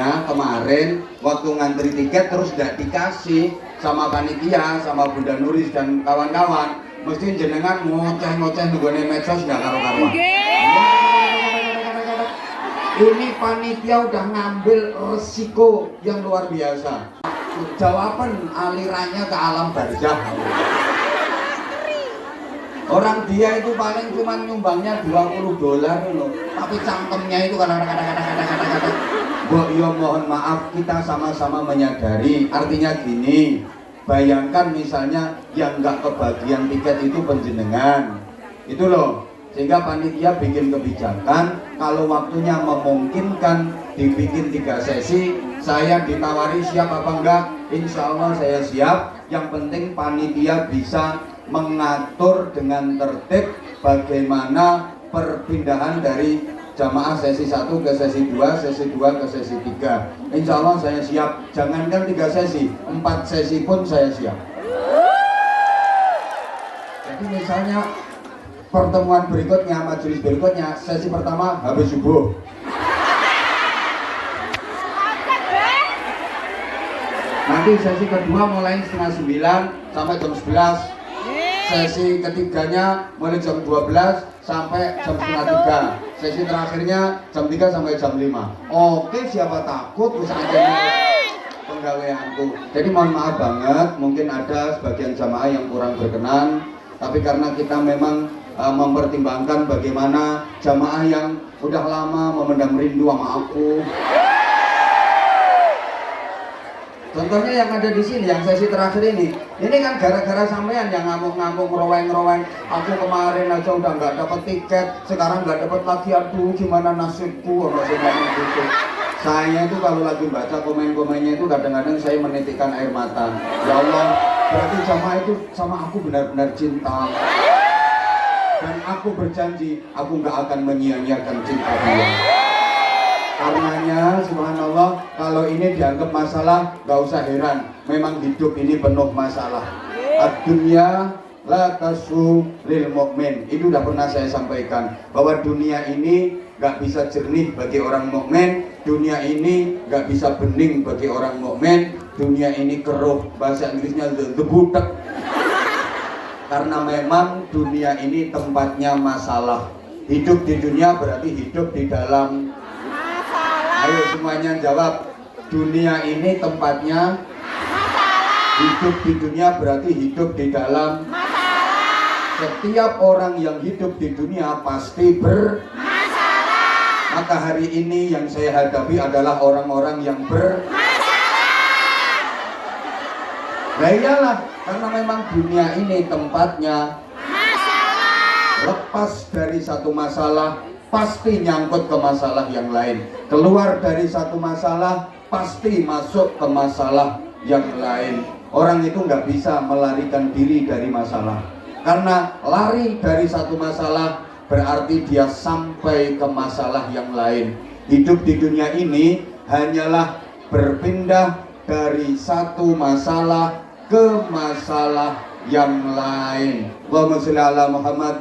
lucunya kemarin waktu ngantri tiket terus nggak dikasih sama panitia, sama Bunda Nuris dan kawan-kawan. Mesti jenengan ngoceh-ngoceh nunggone medsos nggak karu-karuan. Ini panitia udah ngambil resiko yang luar biasa. Jawaban alirannya ke alam barzah. Orang dia itu paling cuma nyumbangnya $20 loh, tapi cangkemnya itu kata-kata. Ya mohon maaf, kita sama-sama menyadari. Artinya gini, bayangkan misalnya yang nggak kebagian tiket itu penjenengan, itu loh. Sehingga panitia bikin kebijakan, kalau waktunya memungkinkan dibikin 3 sesi. Saya ditawari siap apa enggak, insya Allah saya siap. Yang penting panitia bisa mengatur dengan tertib bagaimana perpindahan dari jamaah sesi 1 ke sesi 2, sesi 2 ke sesi 3. Insya Allah saya siap, jangankan 3 sesi, 4 sesi pun saya siap. Jadi misalnya pertemuan berikutnya, majelis berikutnya, sesi pertama habis subuh, nanti sesi kedua mulai setengah 9 sampai jam 11. Sesi ketiganya mulai jam 12 sampai jam setengah 3. Sesi terakhirnya jam 3 sampai jam 5. Oke, siapa takut bisa aja penggaweanku. Jadi mohon maaf banget, mungkin ada sebagian jamaah yang kurang berkenan, tapi karena kita memang mempertimbangkan bagaimana jamaah yang udah lama memendam rindu sama aku. Contohnya yang ada di sini, yang sesi terakhir ini kan gara-gara sampean yang ngamuk-ngamuk, ngeroweng-ngeroweng. Aku kemarin aja udah nggak dapat tiket, sekarang nggak dapat lagi. Aduh, gimana nasibku? Gitu. Saya itu kalau lagi baca komen-komennya itu kadang-kadang saya menitikkan air mata. Ya Allah, berarti jamaah itu sama aku benar-benar cinta. Dan aku berjanji, aku nggak akan menyia-nyiakan cinta dia. Karenanya, subhanallah, kalau ini dianggap masalah, gak usah heran. Memang hidup ini penuh masalah. Ad-dunya la tasu lil mu'min. Itu udah pernah saya sampaikan, bahwa dunia ini gak bisa jernih bagi orang mukmin. Dunia ini gak bisa bening bagi orang mukmin. Dunia ini keruh, bahasa Inggrisnya debutek. Karena memang dunia ini tempatnya masalah. Hidup di dunia berarti hidup di dalam. Ayo semuanya jawab. Dunia ini tempatnya masalah. Hidup di dunia berarti hidup di dalam masalah. Setiap orang yang hidup di dunia pasti bermasalah. Maka hari ini yang saya hadapi adalah orang-orang yang bermasalah. Nah iyalah, karena memang dunia ini tempatnya masalah. Lepas dari satu masalah pasti nyangkut ke masalah yang lain. Keluar dari satu masalah pasti masuk ke masalah yang lain. Orang itu nggak bisa melarikan diri dari masalah. Karena lari dari satu masalah berarti dia sampai ke masalah yang lain. Hidup di dunia ini hanyalah berpindah dari satu masalah ke masalah yang lain. Allahumma sholli ala Muhammad.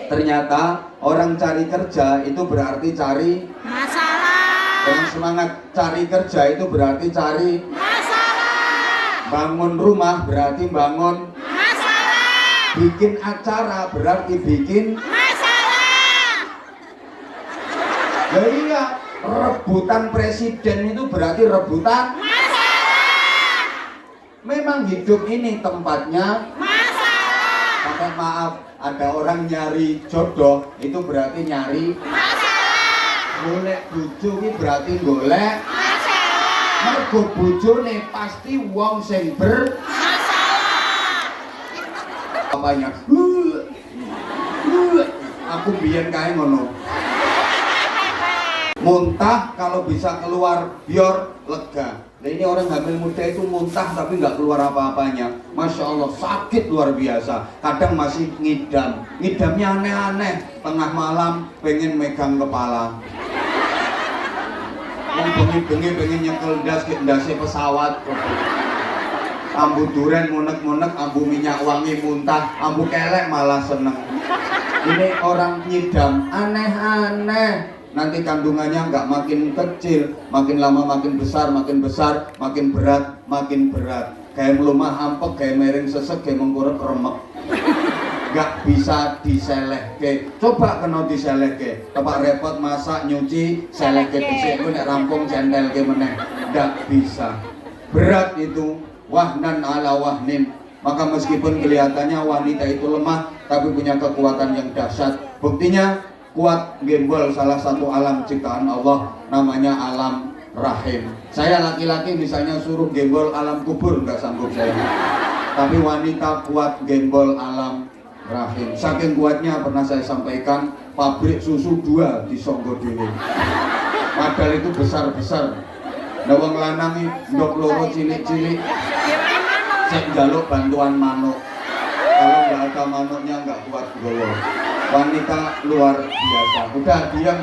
Ternyata orang cari kerja itu berarti cari masalah. Dengan semangat cari kerja itu berarti cari masalah. Bangun rumah berarti bangun masalah. Bikin acara berarti bikin masalah. Ya iya, rebutan presiden itu berarti rebutan masalah. Memang hidup ini tempatnya masalah. Sampai maaf, ada orang nyari jodoh itu berarti nyari masalah. Golek bojo iki berarti golek masalah. Mergo bojone pasti wong sing bermasalah. Apanya? Aku biyen kae ngono. Muntah kalau bisa keluar biar lega. Nah ini orang hamil muda itu muntah tapi nggak keluar apa-apanya. Masya Allah sakit luar biasa. Kadang masih ngidam. Ngidamnya aneh-aneh. Tengah malam pengen megang kepala. Bengi-bengi pengen nyekel ndasnya pesawat. Ambu duren munek-munek, ambu minyak wangi muntah, ambu kelek malah seneng. Ini orang ngidam aneh-aneh. nanti kandungannya nggak makin kecil, makin lama makin besar, makin berat, makin berat. Kayak melumah hampek, kayak miring sesek, kayak mengkurep remek. Nggak bisa diselehke. Coba kena diselehke. Tepak repot masak, nyuci, selehke dhisik ku nek rampung centelke meneh. Nggak bisa. Berat itu, wahnan ala wahnin. Maka meskipun kelihatannya wanita itu lemah, tapi punya kekuatan yang dahsyat. Buktinya kuat gembol salah satu alam ciptaan Allah, namanya alam rahim. Saya laki-laki misalnya suruh gembol alam kubur nggak sanggup saya. Tapi wanita kuat gembol alam rahim. Saking kuatnya pernah saya sampaikan, pabrik susu 2 di Songgo dulu. Padahal itu besar-besar. Nah wong lanang ndok loro cilik-cilik. Saya jaluk bantuan manuk. Kalau nggak ada manuknya nggak kuat gowo. Wanita luar biasa. Udah diam.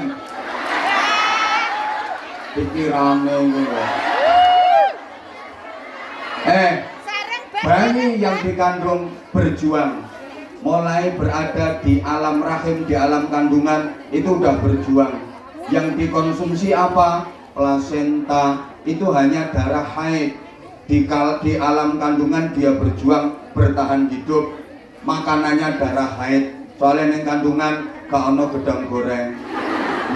Pikirannya gitu. Bayi yang dikandung berjuang. Mulai berada di alam rahim, di alam kandungan itu udah berjuang. Yang dikonsumsi apa? Plasenta. Itu hanya darah haid. Di alam kandungan dia berjuang bertahan hidup, makanannya darah haid. Soalnya yang kandungan gak ada gedang goreng,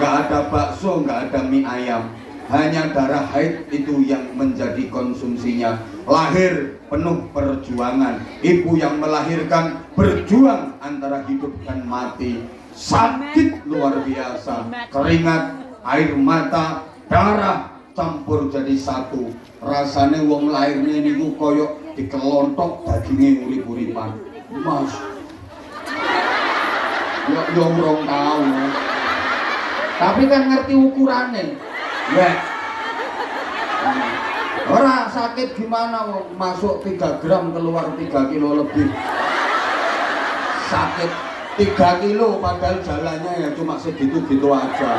gak ada bakso, gak ada mie ayam, hanya darah haid itu yang menjadi konsumsinya. Lahir penuh perjuangan, ibu yang melahirkan berjuang antara hidup dan mati, sakit luar biasa, keringat, air mata, darah campur jadi satu. Rasanya wong lahirnya niku koyok dikelontok dagingnya urip-uripan. Mas, yo urung tahu. Tapi kan ngerti ukurannya. Ya. Ora sakit gimana wong masuk 3 gram keluar 3 kilo lebih. Sakit 3 kilo padahal jalannya ya cuma segitu-gitu aja.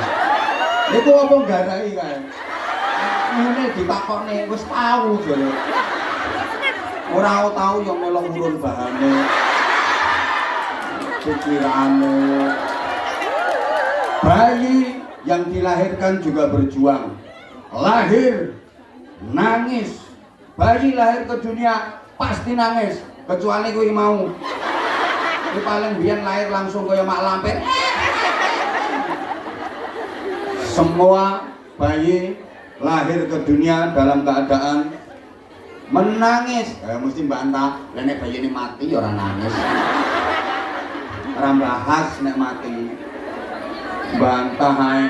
Niku apa nggarai kae? Ini ditakokne wis tahu jare. Ora tahu yang melok urun bahane. Pikirane. Bayi yang dilahirkan juga berjuang. Lahir nangis. Bayi lahir ke dunia pasti nangis, kecuali kuwi mau. Kuwi paling biyen lahir langsung kaya mak lampir. Semua bayi lahir ke dunia dalam keadaan menangis. Mesti bantah, nek bayi ini mati ya orang nangis. Orang bahas nek mati. Bantah hai.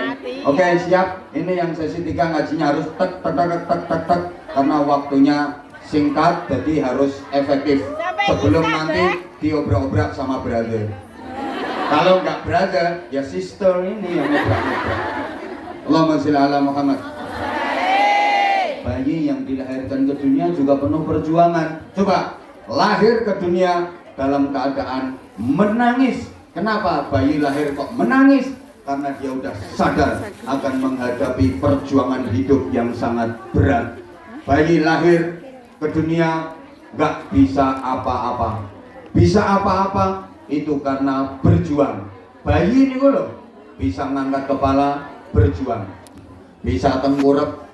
Oke, siap. Ini yang sesi 3 ngajinya harus tek karena waktunya singkat, jadi harus efektif. Sebelum nanti diobrak-obrak sama brother. Kalau nggak brother, ya sister ini yang obrak-obrak. Allahumma sholli ala Muhammad. Bayi yang dilahirkan ke dunia juga penuh perjuangan. Coba, lahir ke dunia dalam keadaan menangis. Kenapa bayi lahir kok menangis? Karena dia udah sadar akan menghadapi perjuangan hidup yang sangat berat. Bayi lahir ke dunia gak bisa apa-apa. Bisa apa-apa itu karena berjuang. Bayi ini loh bisa ngangkat kepala, berjuang. Bisa tengkurap,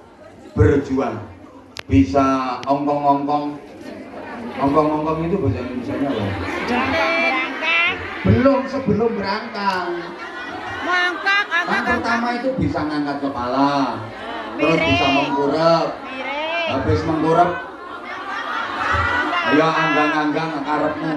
berjuang. Bisa ongkong-ongkong. Ongkong-ongkong itu bahasa Indonesianya apa? Belum, sebelum berangkang. Yang pertama itu bisa ngangkat kepala, terus bisa mengkurap. Habis mengkurap, ya anggang-anggang karepmu.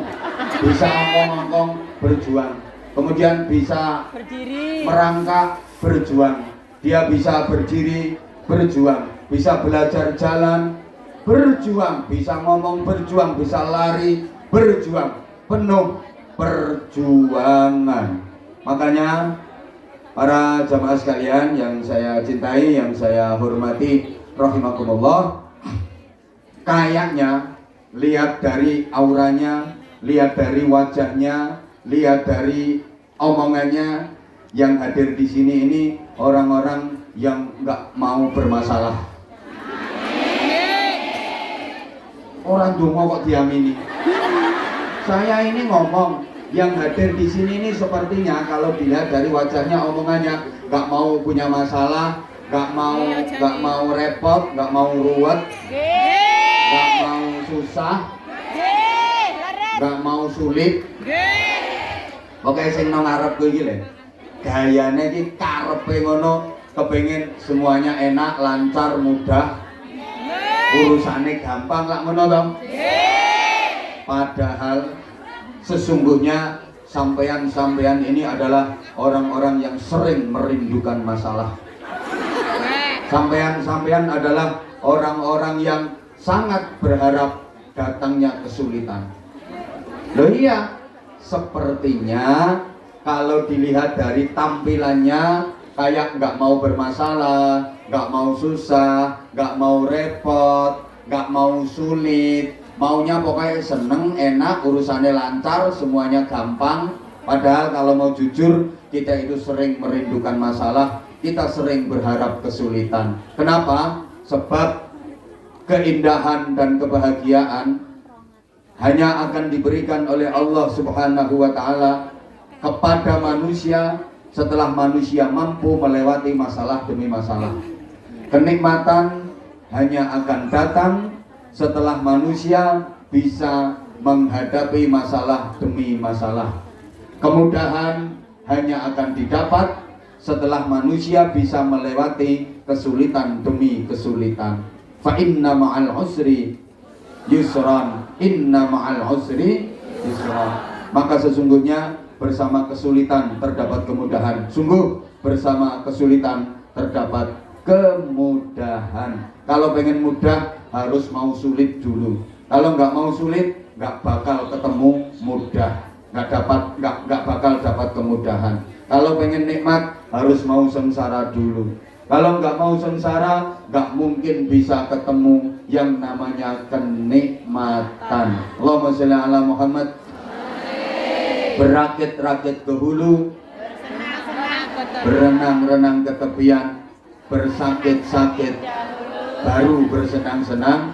Bisa ongkong-ongkong, berjuang. Kemudian bisa berdiri, merangkak, berjuang. Dia bisa berdiri, berjuang. Bisa belajar jalan, berjuang. Bisa ngomong, berjuang. Bisa lari, berjuang. Penuh perjuangan. Makanya para jamaah sekalian yang saya cintai, yang saya hormati, rahimakumullah, kayaknya lihat dari auranya, lihat dari wajahnya, lihat dari omongannya, yang hadir di sini ini orang-orang yang nggak mau bermasalah. Orang dongo kok diamini. Saya ini ngomong Yang hadir di sini ini sepertinya kalau dilihat dari wajahnya, omongannya, nggak mau punya masalah, nggak mau repot, nggak mau ruwet, nggak mau susah, nggak mau sulit. Pokoknya sing nang ngarepku iki lho. Gayane iki karepe ngono, kepengin semuanya enak, lancar, mudah. Urusannya gampang lah ngono toh. Padahal sesungguhnya sampean-sampean ini adalah orang-orang yang sering merindukan masalah. Sampean-sampean adalah orang-orang yang sangat berharap datangnya kesulitan. Loh iya, sepertinya kalau dilihat dari tampilannya kayak nggak mau bermasalah, nggak mau susah, nggak mau repot, nggak mau sulit, maunya pokoknya seneng, enak, urusannya lancar, semuanya gampang. Padahal kalau mau jujur, kita itu sering merindukan masalah, kita sering berharap kesulitan. Kenapa? Sebab keindahan dan kebahagiaan hanya akan diberikan oleh Allah Subhanahu wa Ta'ala kepada manusia setelah manusia mampu melewati masalah demi masalah. Kenikmatan hanya akan datang setelah manusia bisa menghadapi masalah demi masalah. Kemudahan hanya akan didapat setelah manusia bisa melewati kesulitan demi kesulitan. Fa inna ma'al usri yusran, inna ma'al usri yusran. Maka sesungguhnya bersama kesulitan terdapat kemudahan. Sungguh bersama kesulitan terdapat kemudahan. Kalau pengen mudah harus mau sulit dulu. Kalau nggak mau sulit nggak bakal ketemu mudah. Nggak bakal dapat kemudahan. Kalau pengen nikmat harus mau sengsara dulu. Kalau nggak mau sengsara nggak mungkin bisa ketemu yang namanya kenikmatan. Allahumma sholli ala Muhammad. Berakit-rakit ke hulu, berenang-renang ke tepian, bersakit-sakit, baru bersenang-senang.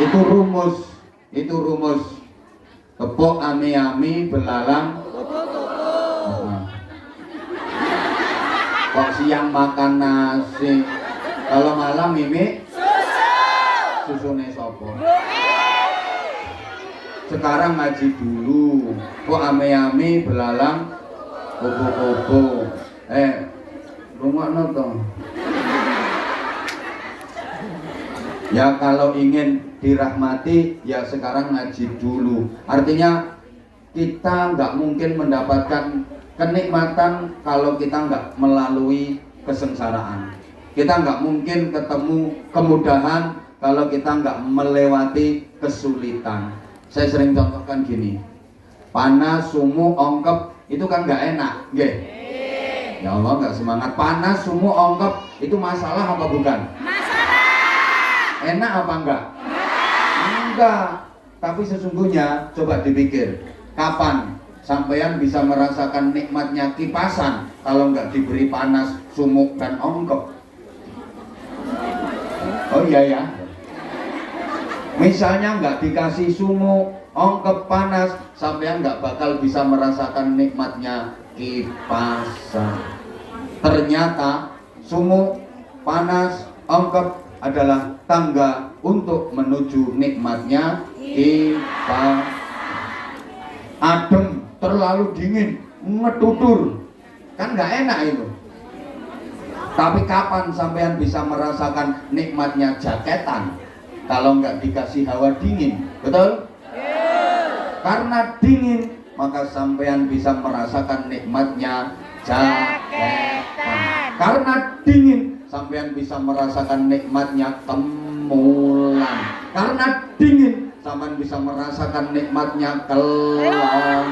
Itu rumus. Tepuk ami-ami, belalang. Kok siang makan nasi, kalau malam mimi susune sopo. Sekarang ngaji dulu, kok ame-ame belalang bobo-bobo. Rungokno toh. Ya kalau ingin dirahmati ya sekarang ngaji dulu. Artinya kita nggak mungkin mendapatkan kenikmatan kalau kita nggak melalui kesengsaraan. Kita nggak mungkin ketemu kemudahan kalau kita nggak melewati kesulitan. Saya sering contohkan gini, panas, sumuk, ongkep itu kan nggak enak, nggih. Ya Allah nggak semangat. Panas, sumuk, ongkep itu masalah apa bukan? Masalah. Enak apa enggak? Enggak. Tapi sesungguhnya coba dipikir, kapan sampean bisa merasakan nikmatnya kipasan kalau nggak diberi panas, sumuk dan ongkep? Oh iya ya. Misalnya nggak dikasih sumuk, ongkep, panas, sampean nggak bakal bisa merasakan nikmatnya kipasan. Ternyata sumuk, panas, ongkep adalah tangga untuk menuju nikmatnya kipasan. Adem, terlalu dingin, ngetutur, kan nggak enak itu. Tapi kapan sampean bisa merasakan nikmatnya jaketan? Kalau nggak dikasih hawa dingin, betul? Karena dingin, maka sampean bisa merasakan nikmatnya jaketan. Karena dingin, sampean bisa merasakan nikmatnya kemulan. Karena dingin, sampean bisa merasakan nikmatnya kelonan.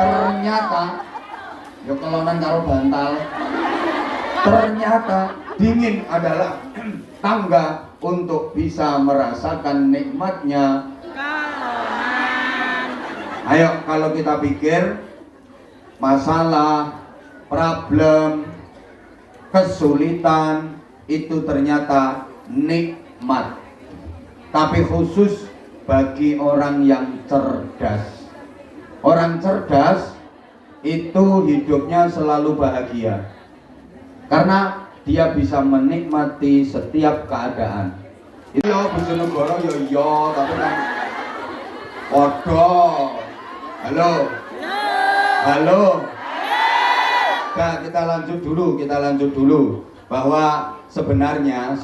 Ternyata, ya kelonan karo bantal. Ternyata dingin adalah tangga untuk bisa merasakan nikmatnya kelonan. Ayo kalau kita pikir masalah, problem, kesulitan itu ternyata nikmat. Tapi khusus bagi orang yang cerdas. Orang cerdas itu hidupnya selalu bahagia karena dia bisa menikmati setiap keadaan. Itu ya Bojonegoro ya iya, tapi kan podo. Halo. Halo. Nah, kita lanjut dulu bahwa sebenarnya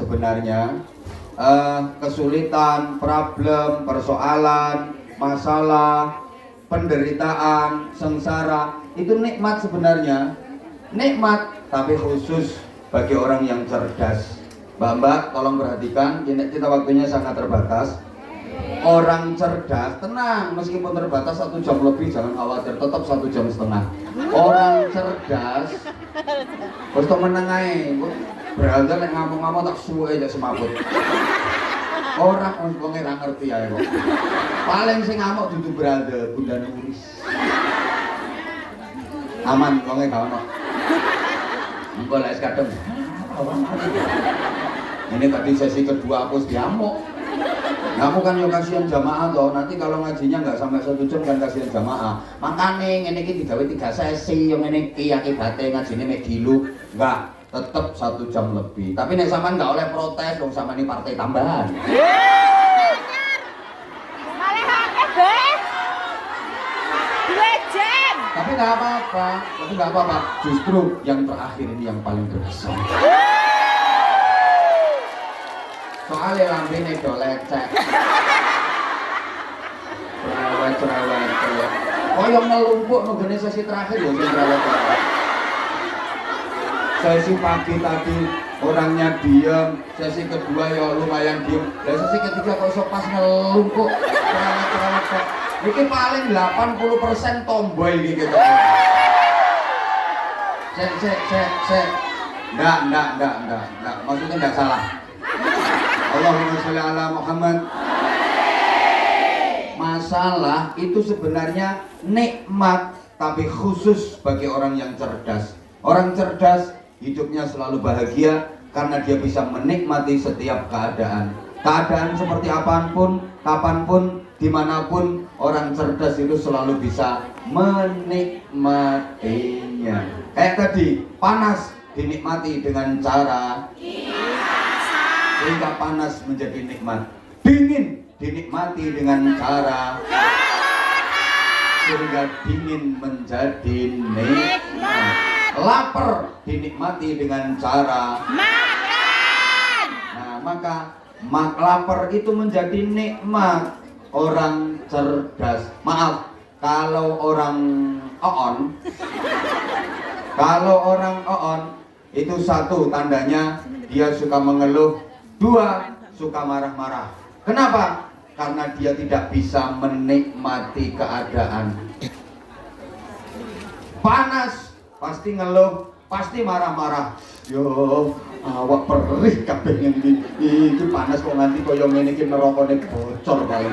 kesulitan, problem, persoalan, masalah, penderitaan, sengsara itu nikmat sebenarnya, nikmat, tapi khusus bagi orang yang cerdas. Mbak, tolong perhatikan, kita waktunya sangat terbatas. Orang cerdas, tenang, meskipun terbatas 1 jam lebih, jangan khawatir, tetap 1,5 jam. Orang cerdas, harus menengai, berada nek ngomong-ngomong tak suwe aja semaput. Orang wong ora ngerti ae kok. Paling sing ngamuk dudu berada, Bunda Nuris. Aman wonge gak ono. Engko lek kadang. Ini tadi sesi kedua aku diamuk. Kamu kan yo kasihan jamaah toh, nanti kalau ngajinya nggak sampai 1 jam kan kasihan jamaah. Makane ngene iki digawe 3 sesi, yang ngene iki akibate ngajine mek gilu, enggak, tetep 1 jam lebih. Tapi nek sampean nggak oleh protes dong sama ini partai tambahan. Tapi nggak apa-apa, justru yang terakhir ini yang paling berkesan. Soalnya lambene do lecek. Cerewet. Koyo ngelumpuk nggone sesi terakhir ya sing cerewet. Sesi pagi tadi orangnya diam, sesi kedua ya lumayan diam. Dan sesi ketiga kok iso pas ngelumpuk cerewet. Iki paling 80% tomboy iki gitu. Sek. Enggak. Maksudnya enggak salah. Allahumma sholli ala Muhammad. Masalah itu sebenarnya nikmat, tapi khusus bagi orang yang cerdas. Orang cerdas hidupnya selalu bahagia karena dia bisa menikmati setiap keadaan. Keadaan seperti apapun, kapanpun, dimanapun, orang cerdas itu selalu bisa menikmatinya. Kayak tadi, panas dinikmati dengan cara sehingga panas menjadi nikmat. Dingin dinikmati dengan cara sehingga dingin menjadi nikmat. Lapar dinikmati dengan cara makan. Nah, maka lapar itu menjadi nikmat. Orang cerdas, maaf, kalau orang oon itu satu tandanya dia suka mengeluh, 2 suka marah-marah. Kenapa? Karena dia tidak bisa menikmati keadaan. Panas pasti ngeluh, pasti marah-marah. Yo, awak perih kabeh ngene iki panas kok nganti kaya ngene iki nerokone bocor paling.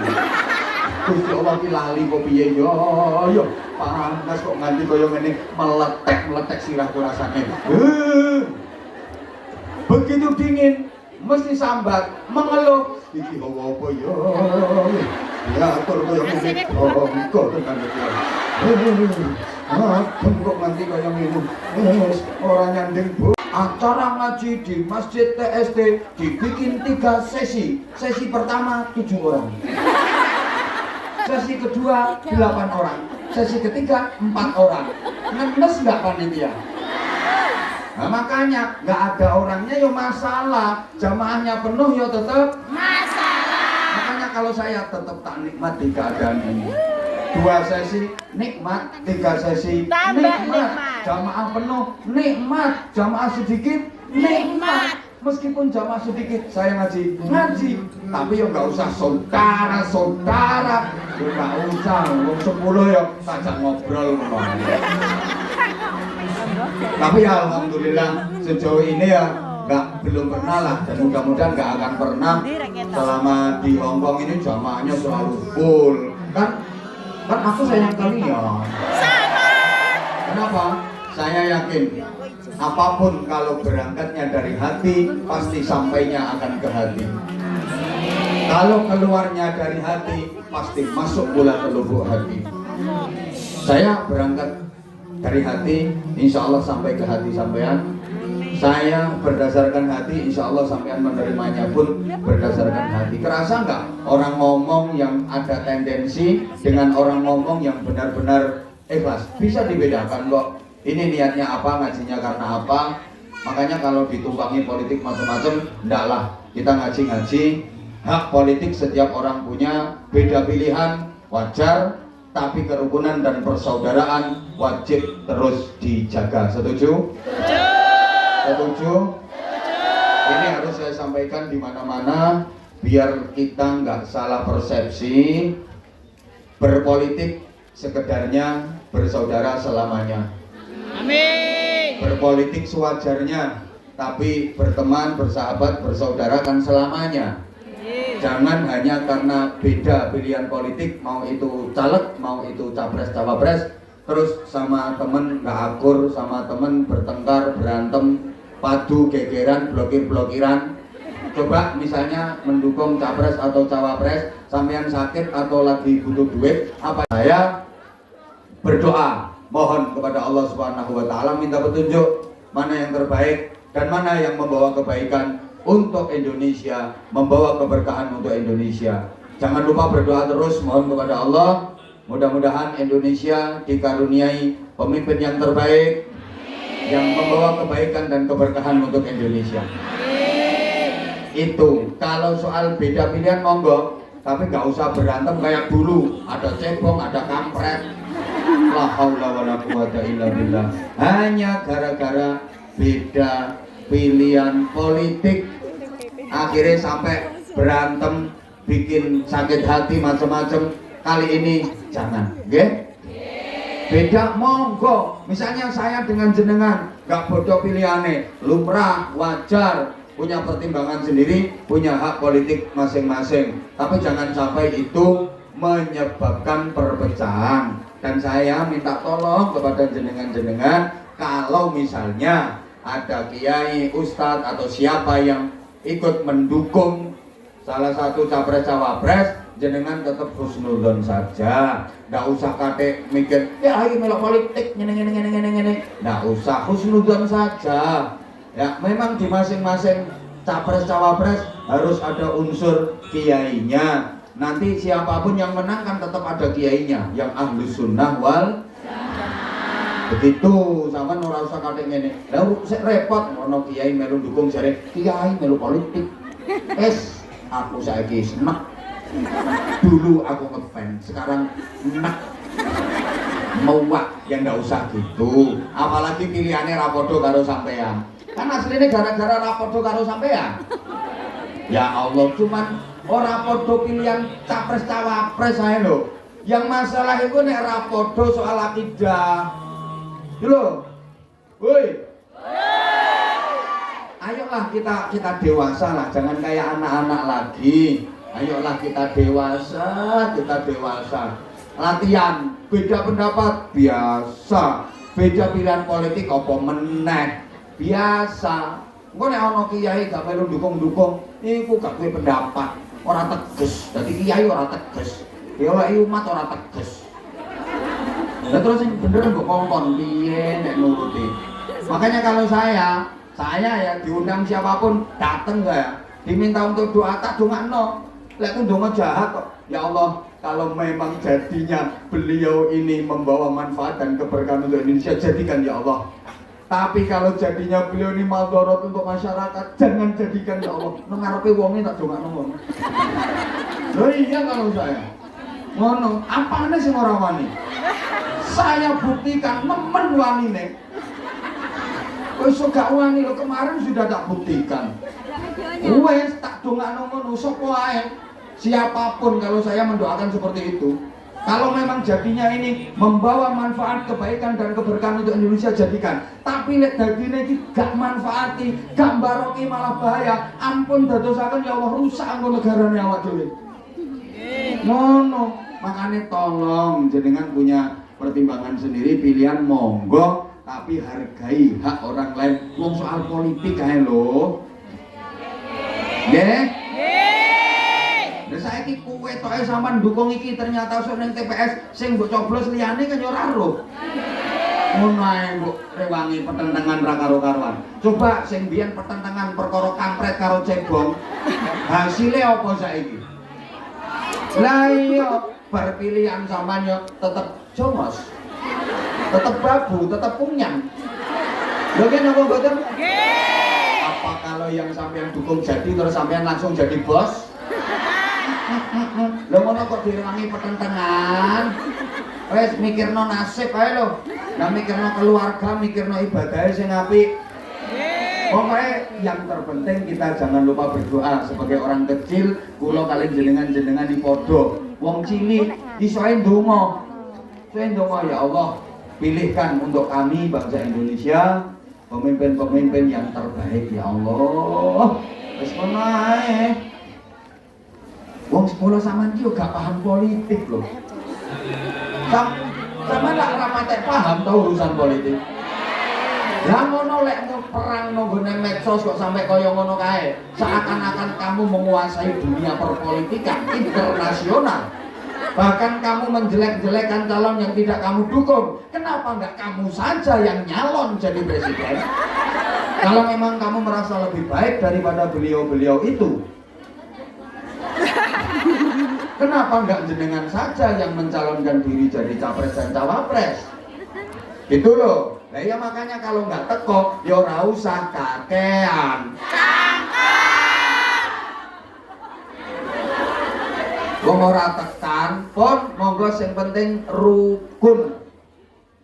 Gusti Allah ki lali kok piye yo panas kok nganti kaya ngene meletek sirahku rasane. Begitu dingin mesti sambat, mengeluh, iki apa ya? Ya atur kaya ngene kok tenan iki. Kok nganti kaya ngene. Ora nyanding acara ngaji di Masjid TST dibikin 3 sesi. Sesi pertama 7 orang. Sesi kedua 8 orang. Sesi ketiga 4 orang. Ngenes nggak panitia? Nah, makanya nggak ada orangnya ya masalah, jamaahnya penuh ya tetap masalah. Makanya kalau saya tetap tak nikmati keadaan ini. 2 sesi nikmat, 3 sesi nikmat, jamaah penuh nikmat, jamaah sedikit nikmat. Meskipun jamaah sedikit saya ngaji, tapi ya nggak usah saudara, ya nggak usah, 10 ya tajak ngobrol Tapi ya alhamdulillah sejauh ini ya belum pernah lah, dan mudah-mudahan nggak akan pernah selama di Hongkong ini jamaahnya selalu full. Kan aku sayang kalian. Kenapa? Saya yakin apapun kalau berangkatnya dari hati pasti sampainya akan ke hati. Kalau keluarnya dari hati, pasti masuk pula ke lubuk hati. Saya berangkat dari hati, insya Allah sampai ke hati sampean. Saya berdasarkan hati, insya Allah sampean menerimanya pun berdasarkan hati. Kerasa nggak orang ngomong yang ada tendensi dengan orang ngomong yang benar-benar ikhlas? Bisa dibedakan kok. Ini niatnya apa, ngajinya karena apa. Makanya kalau ditumpangi politik macam-macam, ndaklah. Kita ngaji-ngaji, hak politik setiap orang punya, beda pilihan, wajar. Tapi kerukunan dan persaudaraan wajib terus dijaga. Setuju? Setuju? Ini harus saya sampaikan di mana-mana biar kita nggak salah persepsi. Berpolitik sekedarnya bersaudara selamanya. Amin. Berpolitik sewajarnya, tapi berteman, bersahabat, bersaudara kan selamanya. Jangan hanya karena beda pilihan politik, mau itu caleg, mau itu capres cawapres, terus sama temen nggak akur, sama temen bertengkar, berantem, padu, gegeran, blokir-blokiran. Coba misalnya mendukung capres atau cawapres, sampean sakit atau lagi butuh duit, apa? Saya berdoa, mohon kepada Allah Subhanahu wa Ta'ala, minta petunjuk mana yang terbaik dan mana yang membawa kebaikan untuk Indonesia, membawa keberkahan untuk Indonesia. Jangan lupa berdoa terus, mohon kepada Allah, mudah-mudahan Indonesia dikaruniai pemimpin yang terbaik, yang membawa kebaikan dan keberkahan untuk Indonesia. Itu kalau soal beda pilihan monggo, tapi nggak usah berantem kayak dulu, ada cebong, ada kampret. La haula wala quwata illa billah. Hanya gara-gara beda pilihan politik akhirnya sampai berantem, bikin sakit hati macam-macam. Kali ini jangan, nggih? Beda monggo. Misalnya saya dengan jenengan gak bodoh pilihane, lumrah, wajar, punya pertimbangan sendiri, punya hak politik masing-masing. Tapi jangan sampai itu menyebabkan perpecahan. Dan saya minta tolong kepada jenengan-jenengan, kalau misalnya ada kiai, ustadz atau siapa yang ikut mendukung salah satu capres cawapres, jenengan tetap husnudzon saja, nggak usah kate mikir ya ini melok politik ngene. Nggak usah, husnudzon saja. Ya memang di masing-masing capres cawapres harus ada unsur kiainya. Nanti siapapun yang menang kan tetap ada kiainya, yang ahlus sunnah wal begitu. Sama ora usah kate ngene. Lah sik repot ono kiai melu dukung jare kiai melu politik. Aku saiki senek. Dulu aku ngefans, sekarang enak mewak, yang nggak usah gitu. Apalagi pilihannya rapodo karo sampean. Kan aslinya gara-gara rapodo karo sampean. Ya Allah, cuman orang podo pilihan capres cawapres saya loh. Yang masalah itu nek rapodo soal akidah. Lho. Woi. Ayolah kita dewasa lah, jangan kayak anak-anak lagi. Ayolah kita dewasa. Latihan, beda pendapat biasa, beda pilihan politik apa meneh biasa. Engko nek ana kiai gak melu dukung-dukung, iku gak duwe pendapat, ora tegas. Dadi kiai ora tegas. Ya oleh umat ora tegas. Lah terus sing bener mbok kongkon piye nek nuruti. Makanya kalau saya ya diundang siapapun dateng saya, diminta untuk doa tak dongakno. Lek ku ndonga jahat kok. Ya Allah, kalau memang jadinya beliau ini membawa manfaat dan keberkahan untuk Indonesia, jadikan ya Allah. Tapi kalau jadinya beliau ini maldorot untuk masyarakat, jangan jadikan ya Allah. Nang ngarepe wonge tak dongakno ngono. Loh iya kalau saya. Ngono, apane sing ora wani? Saya buktikan nemen wanine. Wis gak wani lho, kemarin sudah tak buktikan. Wes tak dongakno ngono sapa wae. Siapapun kalau saya mendoakan seperti itu. Kalau memang jadinya ini membawa manfaat, kebaikan dan keberkahan untuk Indonesia, jadikan. Tapi lek dadine iki gak manfaati, gak baroki, malah bahaya. Ampun dadosaken ya Allah, rusak anggo negarane awak dhewe. Ngono, makanya tolong jenengan punya pertimbangan sendiri, pilihan monggo, tapi hargai hak orang lain. Wong soal politik kae lho. Nggih? saiki kowe toke sampean ndukung iki ternyata sok ning TPS sing mbok coblos liyane kan yo ora ro. Ngono ae mbok rewangi pertentangan ra karo-karuan. Coba sing biyen pertentangan perkara kampret karo cebong. Hasilnya apa saiki? Lah iya, perpilihan sampean yo tetep jongos. Tetep babu, tetep punyang. Lho kene apa mboten? Nggih. Apa kalau yang sampean dukung jadi terus sampean langsung jadi bos? Lho ngono kok direwangi pertentangan. Wes mikirno nasib ae lho. Lah mikirno keluarga, mikirno ibadahe sing apik. Pokoknya yang terpenting kita jangan lupa berdoa sebagai orang kecil. Kula kali jenengan di podo. Wong cilik isoe ndonga. Isoe ndonga ya Allah, pilihkan untuk kami bangsa Indonesia pemimpin-pemimpin yang terbaik ya Allah. Wis ngono ae. Wong sekolah sampean iki gak paham politik loh. Sama lak rapate paham tau urusan politik. Lah ngono lek perang nang medsos kok sampai kaya ngono kae. Seakan-akan kamu menguasai dunia perpolitikan internasional. Bahkan kamu menjelek-jelekan calon yang tidak kamu dukung. Kenapa enggak kamu saja yang nyalon jadi presiden? Kalau memang kamu merasa lebih baik daripada beliau-beliau itu, kenapa enggak jenengan saja yang mencalonkan diri jadi capres dan cawapres? Gitu loh. Nah ya makanya kalau nggak teko, ya ora usah kakean. Wong ora tekan, pun monggo sing penting rukun.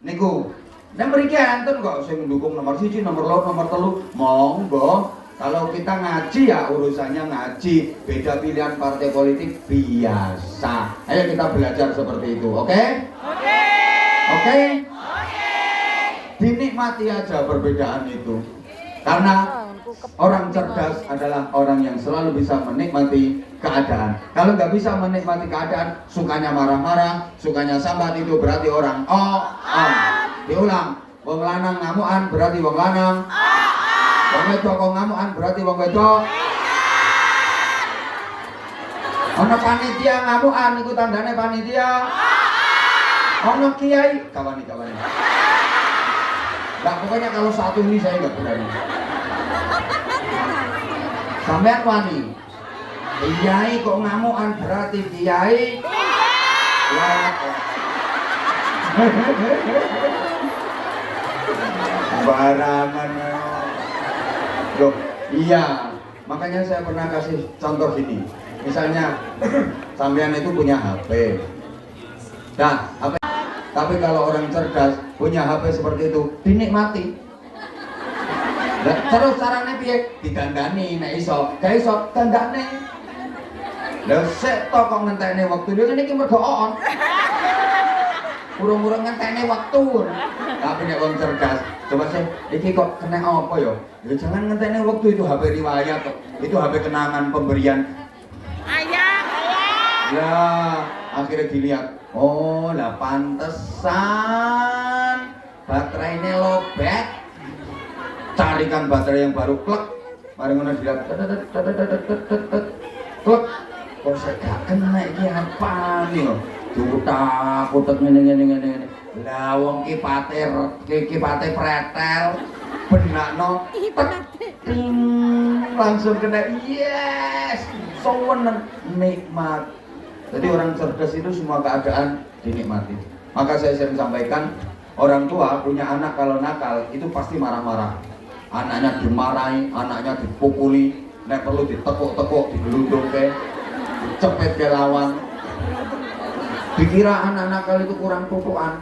Niku. Nek mriki enten kok sing ndukung nomor 1, nomor 2, nomor 3, monggo. Kalau kita ngaji ya urusannya ngaji, beda pilihan partai politik biasa. Ayo kita belajar seperti itu, oke? Oke. Oke? Dinikmati aja perbedaan itu. Karena orang cerdas adalah orang yang selalu bisa menikmati keadaan. Kalau nggak bisa menikmati keadaan, sukanya marah-marah, sukanya sambat, itu berarti orang on. Diulang, wong lanang ngamukan berarti wong lanang. Wong wedok kok ngamukan berarti wong wedok. Ono panitia ngamukan iku tandane panitia. Ono kiai kawani. Nah, pokoknya kalau satu ini saya nggak berani. Sampean wani. Kiai kok ngamukan berarti kiai. Barangan. Loh, iya. Makanya saya pernah kasih contoh gini. Misalnya, sampean itu punya HP. Nah, HP. Tapi kalau orang cerdas punya HP seperti itu dinikmati. Nah, terus caranya piye? Digandani nek iso. Gak iso dandane. Lah sik to kok ngenteni wektu iki iki mergo on. Urung-urung ngenteni wektu. Tapi nek wong cerdas, coba sih iki kok kena apa ya? Ya jangan ngenteni wektu, itu HP riwayat kok. Itu HP kenangan pemberian. Ayah. Lah, akhirnya dilihat. Oh, lah pantesan baterainya lobet. Carikan baterai yang baru, klek. Mari ngono dilihat. Klek. Kok saya gak kena iki apa nih lho. Diutak-utak ngene. Lah wong kipate pretel. Benakno ting langsung kena. Yes. Sowen nikmat. Jadi orang cerdas itu semua keadaan dinikmati. Maka saya sering sampaikan, orang tua punya anak kalau nakal itu pasti marah-marah. Anaknya dimarahi, anaknya dipukuli, nek perlu ditekuk-tekuk, digelundung ke, dicepet ke lawan. Dikira anak nakal itu kurang tutukan.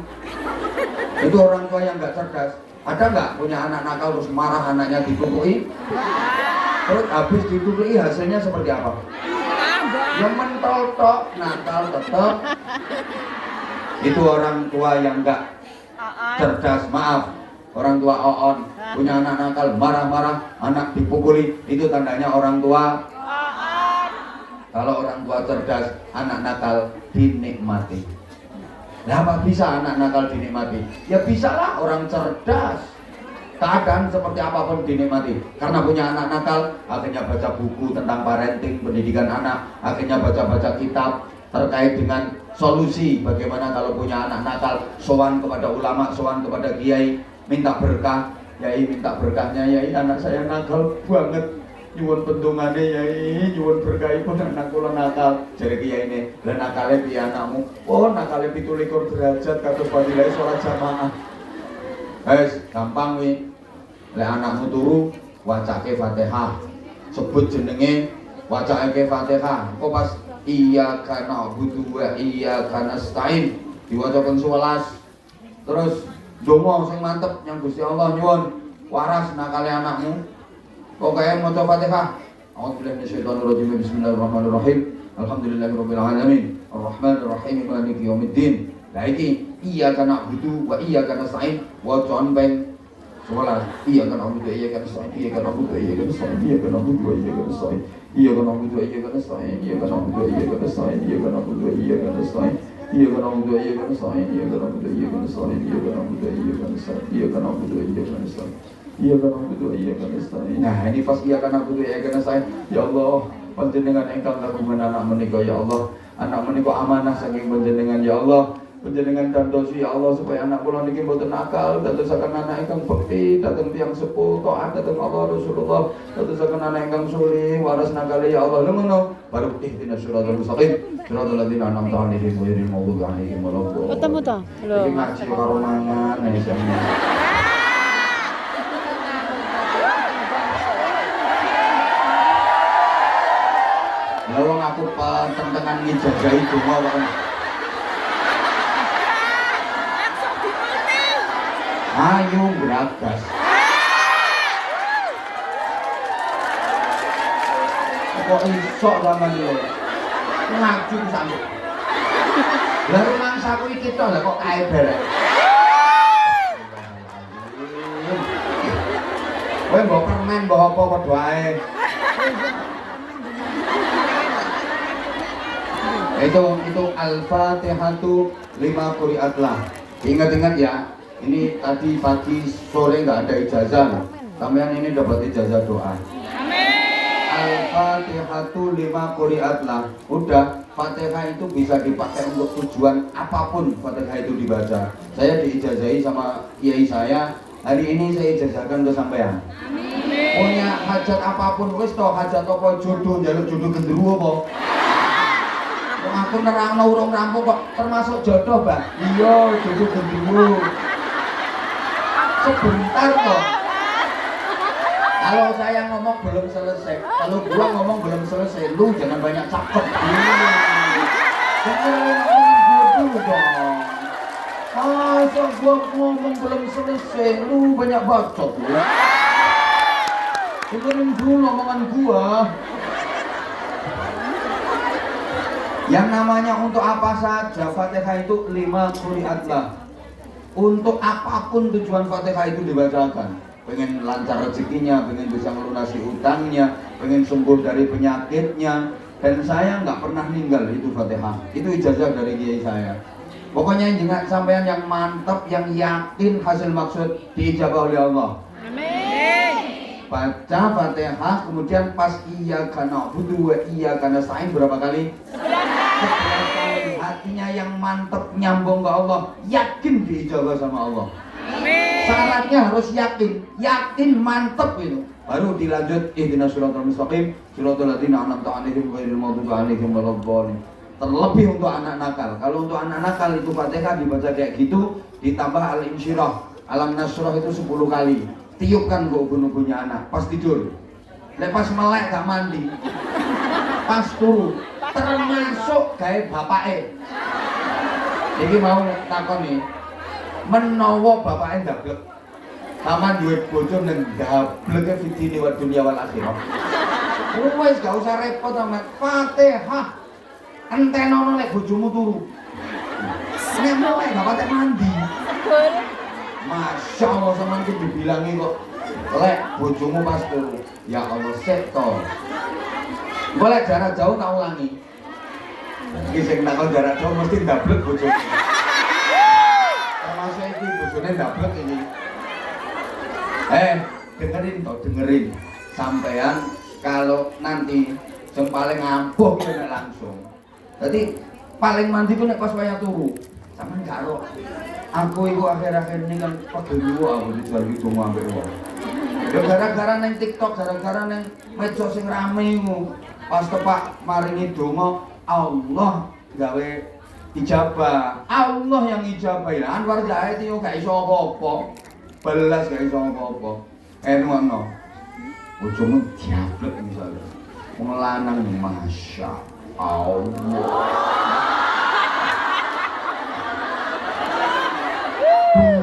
Itu orang tua yang nggak cerdas. Ada nggak punya anak nakal terus marah anaknya dipukuli? Terus habis dipukuli hasilnya seperti apa? Yang mentol tok, nakal tetep. Itu orang tua yang enggak cerdas, maaf. Orang tua oon, punya anak nakal, marah-marah, anak dipukuli, itu tandanya orang tua. Kalau orang tua cerdas, anak nakal dinikmati. Nah, apa bisa anak nakal dinikmati? Ya bisalah orang cerdas. Keadaan seperti apapun dinikmati. Karena punya anak nakal, akhirnya baca buku tentang parenting, pendidikan anak, akhirnya baca-baca kitab terkait dengan solusi bagaimana kalau punya anak nakal, sowan kepada ulama, sowan kepada kiai, minta berkah. Yai minta berkahnya, yai anak saya nakal banget, nyuwun pendungane yai, nyuwun berkahipun anak kula nakal. Jare kiai ini, "Lah nakale piye anakmu?" "Oh, nakale 17 derajat kados fadilah salat jamaah." Wes, gampang wi. Lek anakmu turu, wacake Fatihah. Sebut jenenge, wacake Fatihah. Kok pas iyyaka na'budu wa iyyaka nasta'in diwaca ping 11. Terus donga sing mantep yang Gusti Allah nyuwun waras nakale anakmu. Kok kaya maca Fatihah. A'udzubillahi minasyaitonir rajim. Bismillahirrahmanirrahim. Alhamdulillahirabbil alamin. Arrahmanir rahim. Maliki yaumiddin. Lah iki iyyaka na'budu wa iyyaka nasta'in wacaan ping 11. Iyyaka na'budu wa iyyaka nasta'in. Iyyaka na'budu wa iyyaka nasta'in. Iyyaka na'budu wa iyyaka nasta'in. Iyyaka na'budu wa iyyaka nasta'in. Iyyaka na'budu wa iyyaka nasta'in. Iyyaka na'budu wa iyyaka nasta'in. Iyyaka na'budu wa iyyaka nasta'in. Iyyaka na'budu wa iyyaka nasta'in. Iyyaka na'budu wa iyyaka nasta'in. Iyyaka na'budu wa iyyaka nasta'in. Iyyaka na'budu wa iyyaka nasta'in. Nah, ini pas iyyaka na'budu wa iyyaka nasta'in. Ya Allah, panjenengan ingkang kagungan anak menika ya Allah. Anak menika amanah saking panjenengan ya Allah. Panjenengan kandosi ya Allah supaya anak kula niki mboten nakal, dadosaken anak ingkang bekti dhateng tiyang sepuh, taat dhateng Allah Rasulullah, dadosaken anak ingkang sholih, waras nakale ya Allah. Ngono, baru ihdinas siratal mustaqim, siratal ladzina an'amta 'alaihim ghairil maghdubi 'alaihim waladdallin. Ketemu to? Iki ngaji karo mangan nek sampe. Lah wong aku tentengan ngijajahi donga kok. Ayo beragas. Kok iso sampean lho. Ngaji sampe. Lah rumangsaku iki tok lah kok kae barek. Kowe mbok permen mbok apa padha ae. Itu Al-Fatihatu 5 qiraatlah. Ingat-ingat ya. Ini tadi pagi sore nggak ada ijazah, sampean ini dapat ijazah doa. Al-Fatihatu 5 qiraatlah. Udah, Fatihah itu bisa dipakai untuk tujuan apapun. Fatihah itu dibaca. Saya diijazahi sama kiai saya. Hari ini saya ijazahkan ke sampean. Punya hajat apapun, wis to hajat apa jodoh, njaluk jodoh gendruwo apa? Kok aku nerangno urung rampung kok termasuk jodoh, Mbak? Iya, jodoh gendruwo. Sebentar kok. Kalau saya ngomong belum selesai, kalau gua ngomong belum selesai, lu jangan banyak cakep. Dengerin omongan gua dulu dong. Masa gua ngomong belum selesai, lu banyak bacot lu. Dengerin dulu omongan gua. Yang namanya untuk apa saja Fatihah itu 5 qiraatlah. Untuk apapun tujuan Fatihah itu dibacakan. Pengen lancar rezekinya, pengen bisa melunasi utangnya, pengen sembuh dari penyakitnya. Dan saya nggak pernah ninggal itu Fatihah. Itu ijazah dari kiai saya. Pokoknya jangan sampean yang mantap, yang yakin hasil maksud diijabah oleh Allah. Amin. Baca Fatihah, kemudian pas iyyaka na'budu wa iyyaka nasta'in berapa kali? 11 kali. Hatinya yang mantep nyambung ke Allah, yakin diijabah sama Allah. Amin. Syaratnya harus yakin mantep itu. Baru dilanjut ihdinas siratal mustaqim, siratal ladzina an'amta 'alaihim ghairil maghdubi 'alaihim waladdallin. Terlebih untuk anak nakal. Kalau untuk anak nakal itu Fatihah dibaca kayak gitu, ditambah al-insyirah. Alam nasrah itu 10 kali. Tiupkan kok bunuh-bunuhnya anak pas tidur. Lepas melek gak mandi. Pas turu termasuk gawe bapake. Iki mau takon nih. Menawa bapake ndablek. Sama duwe bojo nang ndableke fitine wa dunya wal akhirah. Wes gak usah repot amat. Fatihah. Entenono lek bojomu turu. Nek melek gak patek mandi. Masya Allah sama itu dibilangi kok lek bojomu pas turu. Ya Allah seto. Boleh jarak jauh tak ulangi. Iki sing nakon jarak jauh mesti ndablek bojomu. Termasuk iki bojone ndablek ini. dengerin sampean kalau nanti yang paling ampuh kena langsung. Jadi paling mandi ku nek pas wayah turu. Sampeyan karo aku iku akhir-akhir ini kan pegel aku dijual iki donga ambek wong. Ya gara-gara neng TikTok, gara-gara neng medsos sing rame iku. Pas tepak maringi donga Allah gawe ijabah. Allah yang ijabah. Anwar Zahid yo gak iso apa-apa. Belas gak iso apa-apa. Ngono. Bojomu diablek misalnya. Wong lanang masya Allah.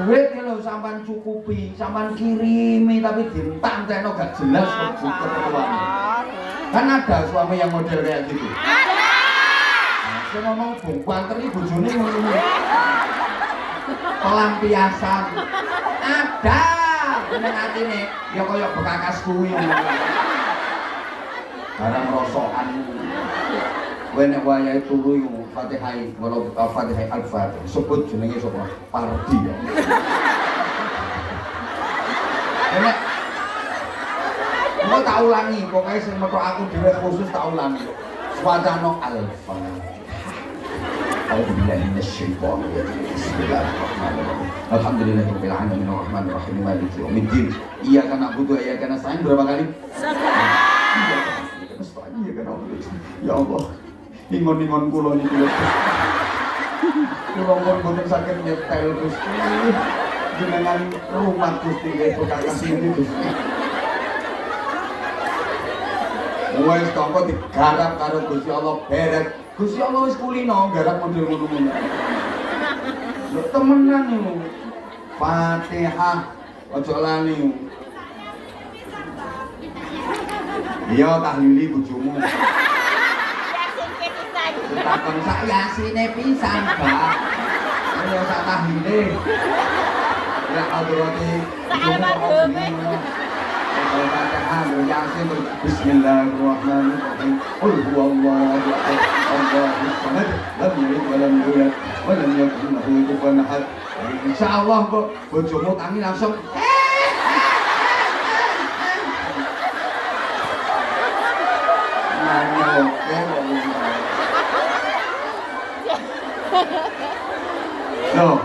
Duit lho sampean cukupi, sampean kirimi tapi ditantekno gak jelas kebutuhannya. Kan ada suami yang model kayak gitu. Ada. Saya ngomong bung banter iki bojone ngono. Pelampiasan. Ada. Nang atine ya kaya bekakas kuwi ngono. Barang rosokan. Kowe nek wayahe turu iku Fatihah walau Fatihah Al-Fatihah sebut jenenge sapa? Pardi ya. Nek mau tak ulangi, pokoknya sing metu aku dhewe khusus tak ulangi. Swacana Al-Fatihah. A'udzubillahi minasyaitonir rajim. Bismillahirrahmanirrahim. Alhamdulillahirabbil alamin arrahmanir rahim maliki yaumiddin. Iyyaka na'budu wa iyyaka nasta'in. Berapa kali? Iya kan Allah. Ya Allah. Ingon-ingon kula niki lho. Kula pun boten saged nyetel Gusti. Jenengan rumah Gusti nggih bekas niki Gusti. Wes tonggo digarap karo Gusti Allah beres. Gusti Allah wis kulino garap model ngono-ngono. Lho temenan niku. Fatihah aja lali. Iya tahlili bojomu. Takon sak yasine pisan, Mbak. Ayo sak tahlile. Ya hadrati. Bismillahirrahmanirrahim. Qul huwallahu ahad. Allahus samad. Lam yalid wa lam yulad wa lam yakul lahu kufuwan ahad. Insyaallah kok bojomu tangi langsung Loh,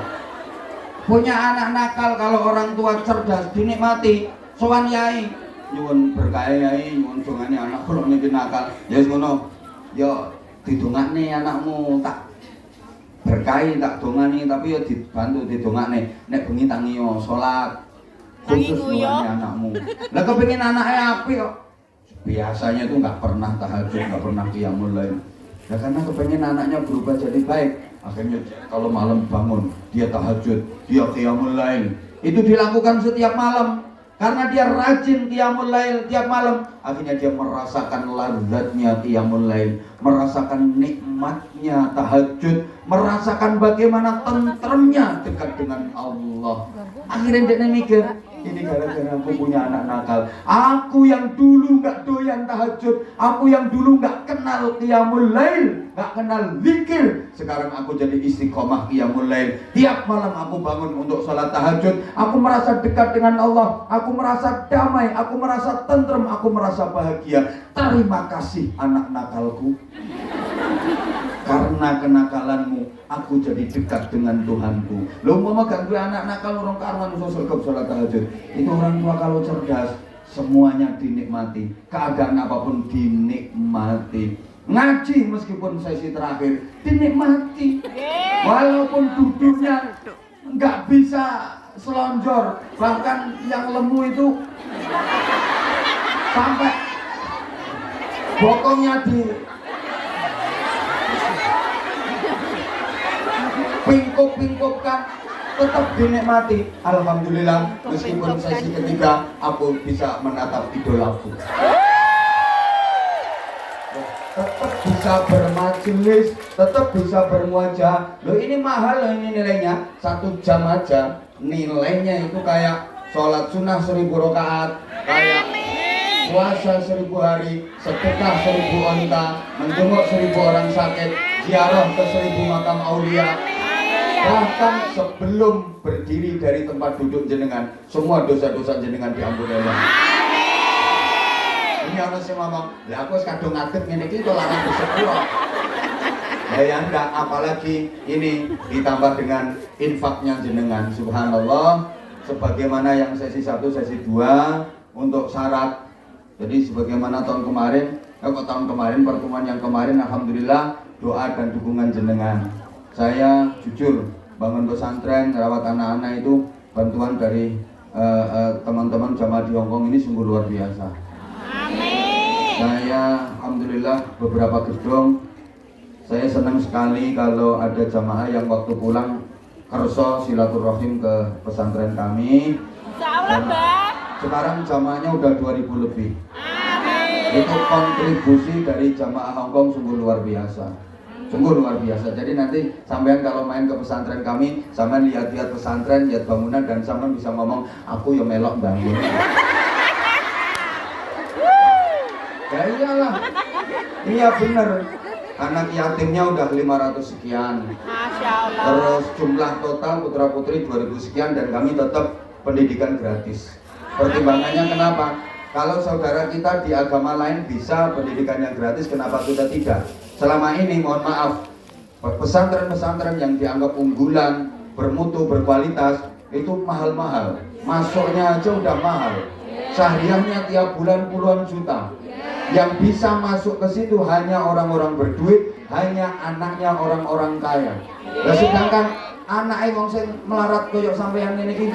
punya anak nakal kalau orang tua cerdas dinikmati. Sowan yai, nyuwun berkah yai, nyuwun dongane anak kula niki nakal. Ya wis ngono. Ya didongakne anakmu tak berkahi tak dongani tapi ya dibantu didongakne. Nek bengi tangi yo salat. Khusus dongane anakmu. Lah kepengin anake apik kok. Biasanya tuh nggak pernah tahajud, nggak pernah qiyamul lail. Ya karena kepengen anaknya berubah jadi baik. Akhirnya kalau malam bangun, dia tahajud, dia qiyamul lail. Itu dilakukan setiap malam. Karena dia rajin qiyamul lail tiap malam. Akhirnya dia merasakan lazatnya qiyamul lail, merasakan nikmatnya tahajud, merasakan bagaimana tentremnya dekat dengan Allah. Akhirnya dia mikir, ini gara-gara aku punya anak nakal. Aku yang dulu gak doyan tahajud, aku yang dulu gak kenal qiyamul lail, gak kenal zikir. Sekarang aku jadi istiqomah qiyamul lail. Tiap malam aku bangun untuk salat tahajud. Aku merasa dekat dengan Allah, aku merasa damai, aku merasa tentrem, aku merasa bahagia. Terima kasih anak nakalku. Karena kenakalanmu, aku jadi dekat dengan Tuhanku. Lo mau gak gue anak nakal orang karuan sosok ke sholat tahajud. Itu orang tua kalau cerdas, semuanya dinikmati. Keadaan apapun dinikmati. Ngaji meskipun sesi terakhir dinikmati. Walaupun duduknya nggak bisa selonjor, bahkan yang lemu itu sampai bokongnya di pingkup-pingkupkan, tetap dinikmati. Alhamdulillah, meskipun sesi ketiga aku bisa menatap idolaku, tetap bisa bermajelis, tetap bisa bermuajah. Loh ini mahal loh ini nilainya. 1 jam aja nilainya itu kayak sholat sunnah 1000 rakaat, kayak puasa 1000 hari, sedekah 1000 onta, menjenguk 1000 orang sakit, ziarah ke 1000 makam aulia. Bahkan sebelum berdiri dari tempat duduk jenengan, semua dosa-dosa jenengan diampuni Allah. Ini orang sih ngomong, lah aku kadung ngadeg ngene iki kok larang disepuro. Ya enggak, apalagi ini ditambah dengan infaknya jenengan. Subhanallah. Sebagaimana yang sesi 1, sesi 2 untuk syarat. Jadi sebagaimana tahun kemarin, pertemuan yang kemarin, alhamdulillah doa dan dukungan jenengan. Saya jujur bangun pesantren, rawat anak-anak itu bantuan dari teman-teman jamaah di Hongkong ini sungguh luar biasa. Amin. Saya alhamdulillah beberapa gedung, saya senang sekali kalau ada jamaah yang waktu pulang kerso silaturahim ke pesantren kami. Dan sekarang jamaahnya udah 2000 lebih. Amin. Itu kontribusi dari jamaah Hongkong sungguh luar biasa. Sungguh luar biasa. Jadi nanti sampean kalau main ke pesantren kami, sampean lihat-lihat pesantren, lihat bangunan, dan sampean bisa ngomong, aku ya melok bangun. Ya iyalah. Iya bener. Anak yatimnya udah 500 sekian. Masya Allah. Terus jumlah total putra putri 2000 sekian, dan kami tetap pendidikan gratis. Pertimbangannya kenapa? Kalau saudara kita di agama lain bisa pendidikan yang gratis, kenapa kita tidak? Selama ini mohon maaf, pesantren-pesantren yang dianggap unggulan, bermutu, berkualitas, itu mahal-mahal. Masuknya aja udah mahal. Syariahnya tiap bulan puluhan juta. Yang bisa masuk ke situ hanya orang-orang berduit, hanya anaknya orang-orang kaya. Nah, sedangkan anaknya wong sing melarat koyok sampeyan ini iki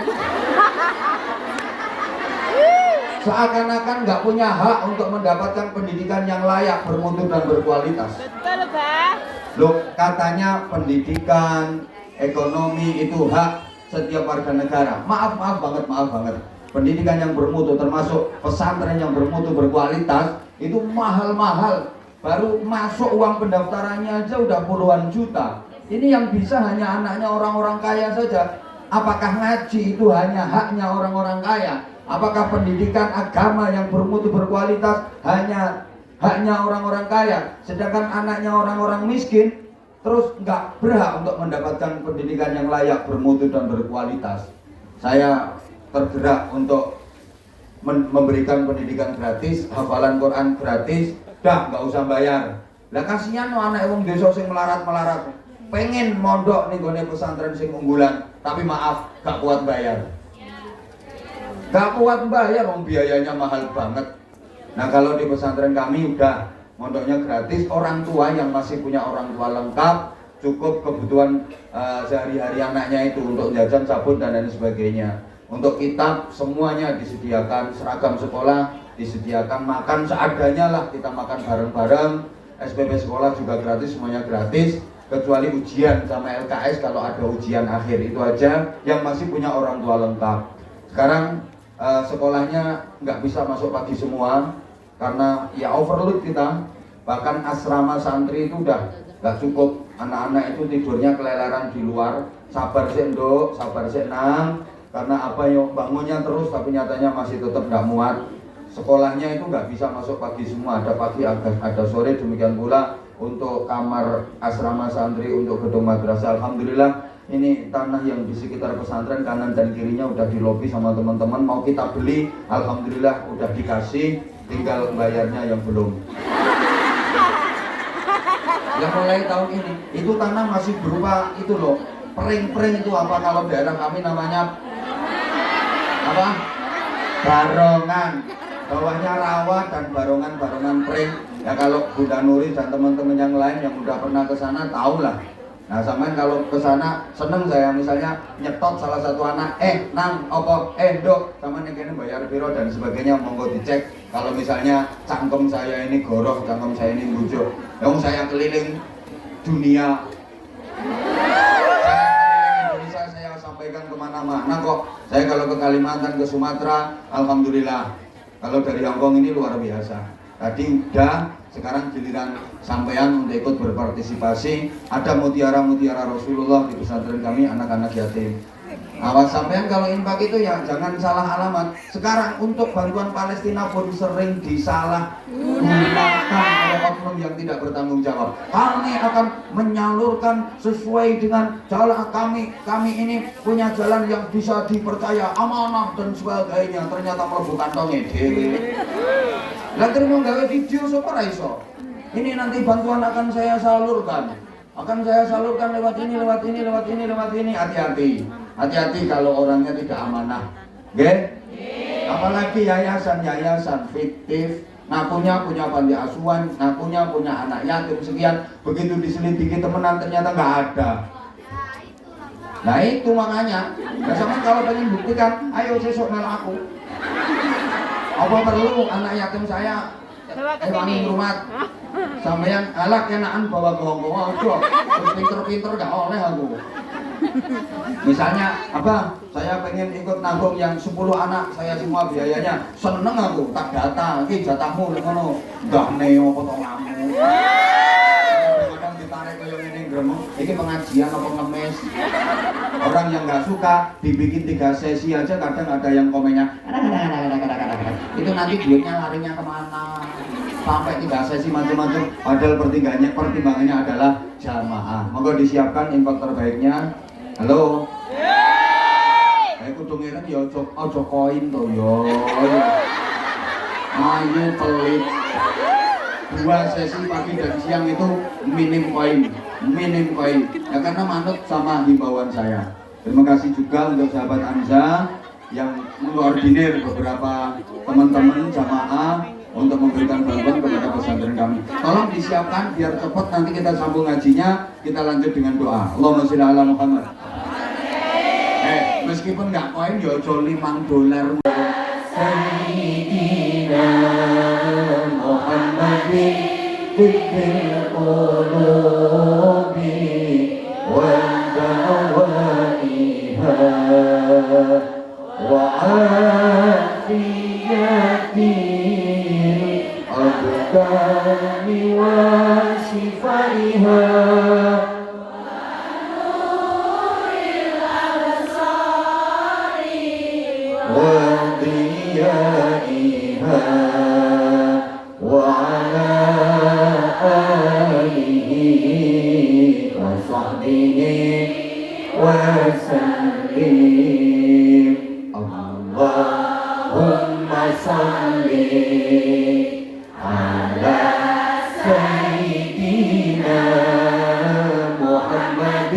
seakan-akan nggak punya hak untuk mendapatkan pendidikan yang layak, bermutu dan berkualitas. Betul, Pak. Loh, katanya pendidikan, ekonomi itu hak setiap warga negara. Maaf banget. Pendidikan yang bermutu, termasuk pesantren yang bermutu, berkualitas, itu mahal-mahal. Baru masuk uang pendaftarannya aja udah puluhan juta. Ini yang bisa hanya anaknya orang-orang kaya saja. Apakah ngaji itu hanya haknya orang-orang kaya? Apakah pendidikan agama yang bermutu, berkualitas hanya haknya orang-orang kaya? Sedangkan anaknya orang-orang miskin terus nggak berhak untuk mendapatkan pendidikan yang layak, bermutu dan berkualitas. Saya tergerak untuk memberikan pendidikan gratis, hafalan Quran gratis, dah nggak usah bayar. Lah kasihan no anak wong desa sing melarat-melarat, pengen mondok nih gone pesantren sing unggulan, tapi maaf gak kuat bayar. Gak kuat bayar, wong biayanya mahal banget. Nah kalau di pesantren kami udah mondoknya gratis, orang tua yang masih punya orang tua lengkap, cukup kebutuhan sehari-hari anaknya itu untuk jajan, sabun dan lain sebagainya. Untuk kitab semuanya disediakan, seragam sekolah disediakan, makan seadanya lah, kita makan bareng-bareng. SPP sekolah juga gratis, semuanya gratis, kecuali ujian sama LKS kalau ada ujian akhir, itu aja yang masih punya orang tua lengkap. Sekarang sekolahnya nggak bisa masuk pagi semua karena ya overload kita. Bahkan asrama santri itu udah nggak cukup, anak-anak itu tidurnya keleleran di luar. Sabar sih nduk, sabar sih nang. Karena apa yo, bangunnya terus tapi nyatanya masih tetap nggak muat. Sekolahnya itu nggak bisa masuk pagi semua, ada pagi ada sore, demikian pula untuk kamar asrama santri, untuk gedung madrasah. Alhamdulillah ini tanah yang di sekitar pesantren kanan dan kirinya udah dilobi sama teman-teman, mau kita beli, alhamdulillah udah dikasih, tinggal bayarnya yang belum. Ya mulai tahun ini itu tanah masih berupa itu loh, pering-pering itu apa kalau daerah kami namanya apa? Barongan. Bawahnya rawa dan barongan pring. Ya kalau Bunda Nuri dan teman-teman yang lain yang udah pernah ke sana tahu lah. Nah, sampean kalau ke sana seneng saya misalnya nyetot salah satu anak, nang opo, nduk, sampean kene bayar piro dan sebagainya, monggo dicek. Kalau misalnya cangkem saya ini goroh, cangkem saya ini bujuk. Yang saya keliling dunia. Saya sampaikan kemana-mana kok. Saya kalau ke Kalimantan, ke Sumatera, alhamdulillah. Kalau dari Hongkong ini luar biasa. Tadi udah, sekarang giliran sampean untuk ikut berpartisipasi. Ada mutiara-mutiara Rasulullah di pesantren kami, anak-anak yatim. Awas sampean kalau infak itu ya jangan salah alamat. Sekarang untuk bantuan Palestina pun sering disalah gunakan oleh oknum oknum yang tidak bertanggung jawab. Kami akan menyalurkan sesuai dengan jalan kami. Kami ini punya jalan yang bisa dipercaya, amanah dan sebagainya. Ternyata mlebu kantonge dhewe. Lah terima gawe video sapa ra iso. Ini nanti bantuan akan saya salurkan. Akan saya salurkan lewat ini, lewat ini, lewat ini, lewat ini. Hati-hati. Hati-hati kalau orangnya tidak amanah. Nggih? Apalagi yayasan-yayasan fiktif, ngakunya punya panti asuhan, ngakunya punya anak yatim sekian, begitu diselidiki temenan ternyata nggak ada. Nah itu makanya, nah sama kalau pengen buktikan, ayo sesok mel aku. Apa perlu anak yatim saya wangi rumah sampeyan alak kenaan bawa gonggongan aja, pinter-pinter gak oleh aku. Misalnya apa? Saya pengen ikut nabung yang 10 anak, saya semua biayanya. Seneng aku, tak data, iki jatahmu ngono. Nggak neo potonganmu. Kadang ditarik kayak ngene gremeng, iki pengajian apa ngemes. Orang yang nggak suka dibikin 3 sesi aja kadang ada yang komennya. Itu nanti duitnya larinya kemana? Sampai 3 sesi macam-macam. Padahal pertimbangannya adalah jamaah. Monggo disiapkan infak terbaiknya. Halo. Kudu ngirim ya aja koin to ya. Ayo pelit. 2 sesi pagi dan siang itu minim koin. Ya karena manut sama himbauan saya. Terima kasih juga untuk sahabat Anza yang mengkoordinir beberapa teman-teman jamaah untuk memberikan bantuan kepada pesantren kami. Tolong disiapkan biar cepat nanti kita sambung ngajinya, kita lanjut dengan doa. Allahumma sholli ala Muhammad. Meskipun nggak koin ya aja $5. Sayyidina Muhammadin tibbil qulubi wa dawaiha wa afiyatil abdani wa shifaiha وعلى آله وصحبه وسلم اللهم صل على سيدنا محمد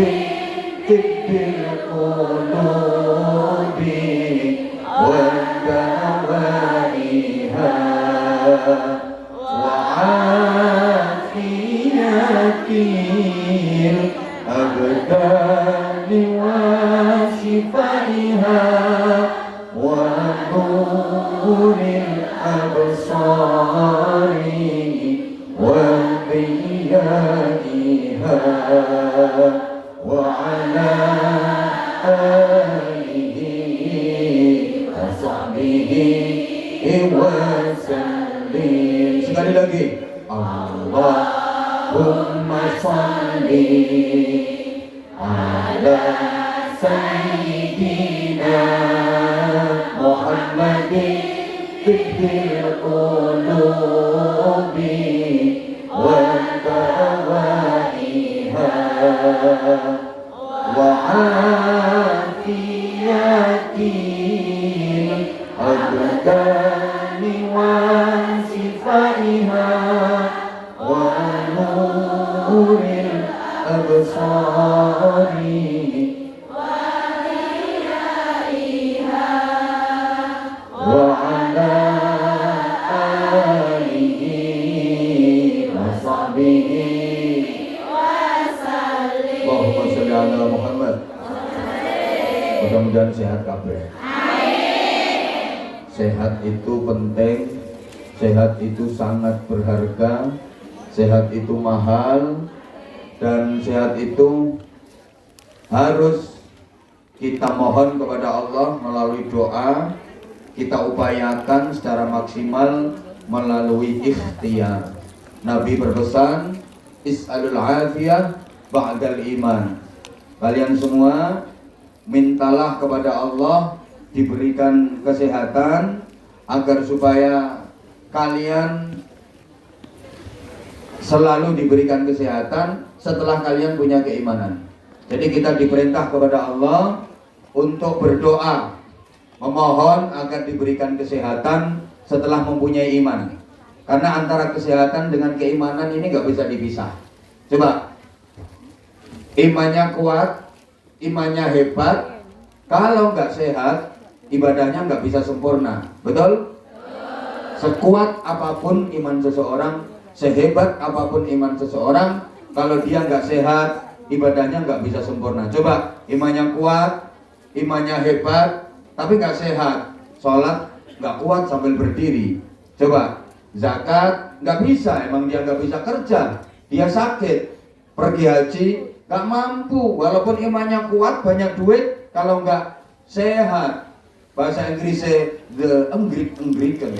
طب القلوب ودوائها وعافية الأبدان وشفائها ونور الأبصار وضيائها وعلى آله وصحبه wasallim. Sekali lagi. Allahumma sholli ala sayyidina Muhammadin tibbil qulubi wa dawaiha wa afiyatil abdani wa shifaiha wa nuril absari wa ala alihi wa sahbihi Allahumma sholli ala Muhammad. Mudah-mudahan sehat kabeh. Sehat itu penting, sehat itu sangat berharga, sehat itu mahal, dan sehat itu harus kita mohon kepada Allah melalui doa, kita upayakan secara maksimal melalui ikhtiar. Nabi berpesan, is'alul afiyah ba'dal iman. Kalian semua mintalah kepada Allah diberikan kesehatan agar supaya kalian selalu diberikan kesehatan setelah kalian punya keimanan. Jadi kita diperintah kepada Allah untuk berdoa, memohon agar diberikan kesehatan setelah mempunyai iman. Karena antara kesehatan dengan keimanan ini nggak bisa dipisah. Coba, imannya kuat, imannya hebat, kalau nggak sehat, ibadahnya nggak bisa sempurna. Betul? Sekuat apapun iman seseorang, sehebat apapun iman seseorang, kalau dia nggak sehat, ibadahnya nggak bisa sempurna. Coba, imannya kuat, imannya hebat, tapi nggak sehat, sholat nggak kuat sambil berdiri. Coba, zakat nggak bisa, emang dia nggak bisa kerja, dia sakit, pergi haji nggak mampu, walaupun imannya kuat, banyak duit, kalau nggak sehat. Bahasa Inggrisnya the Anglican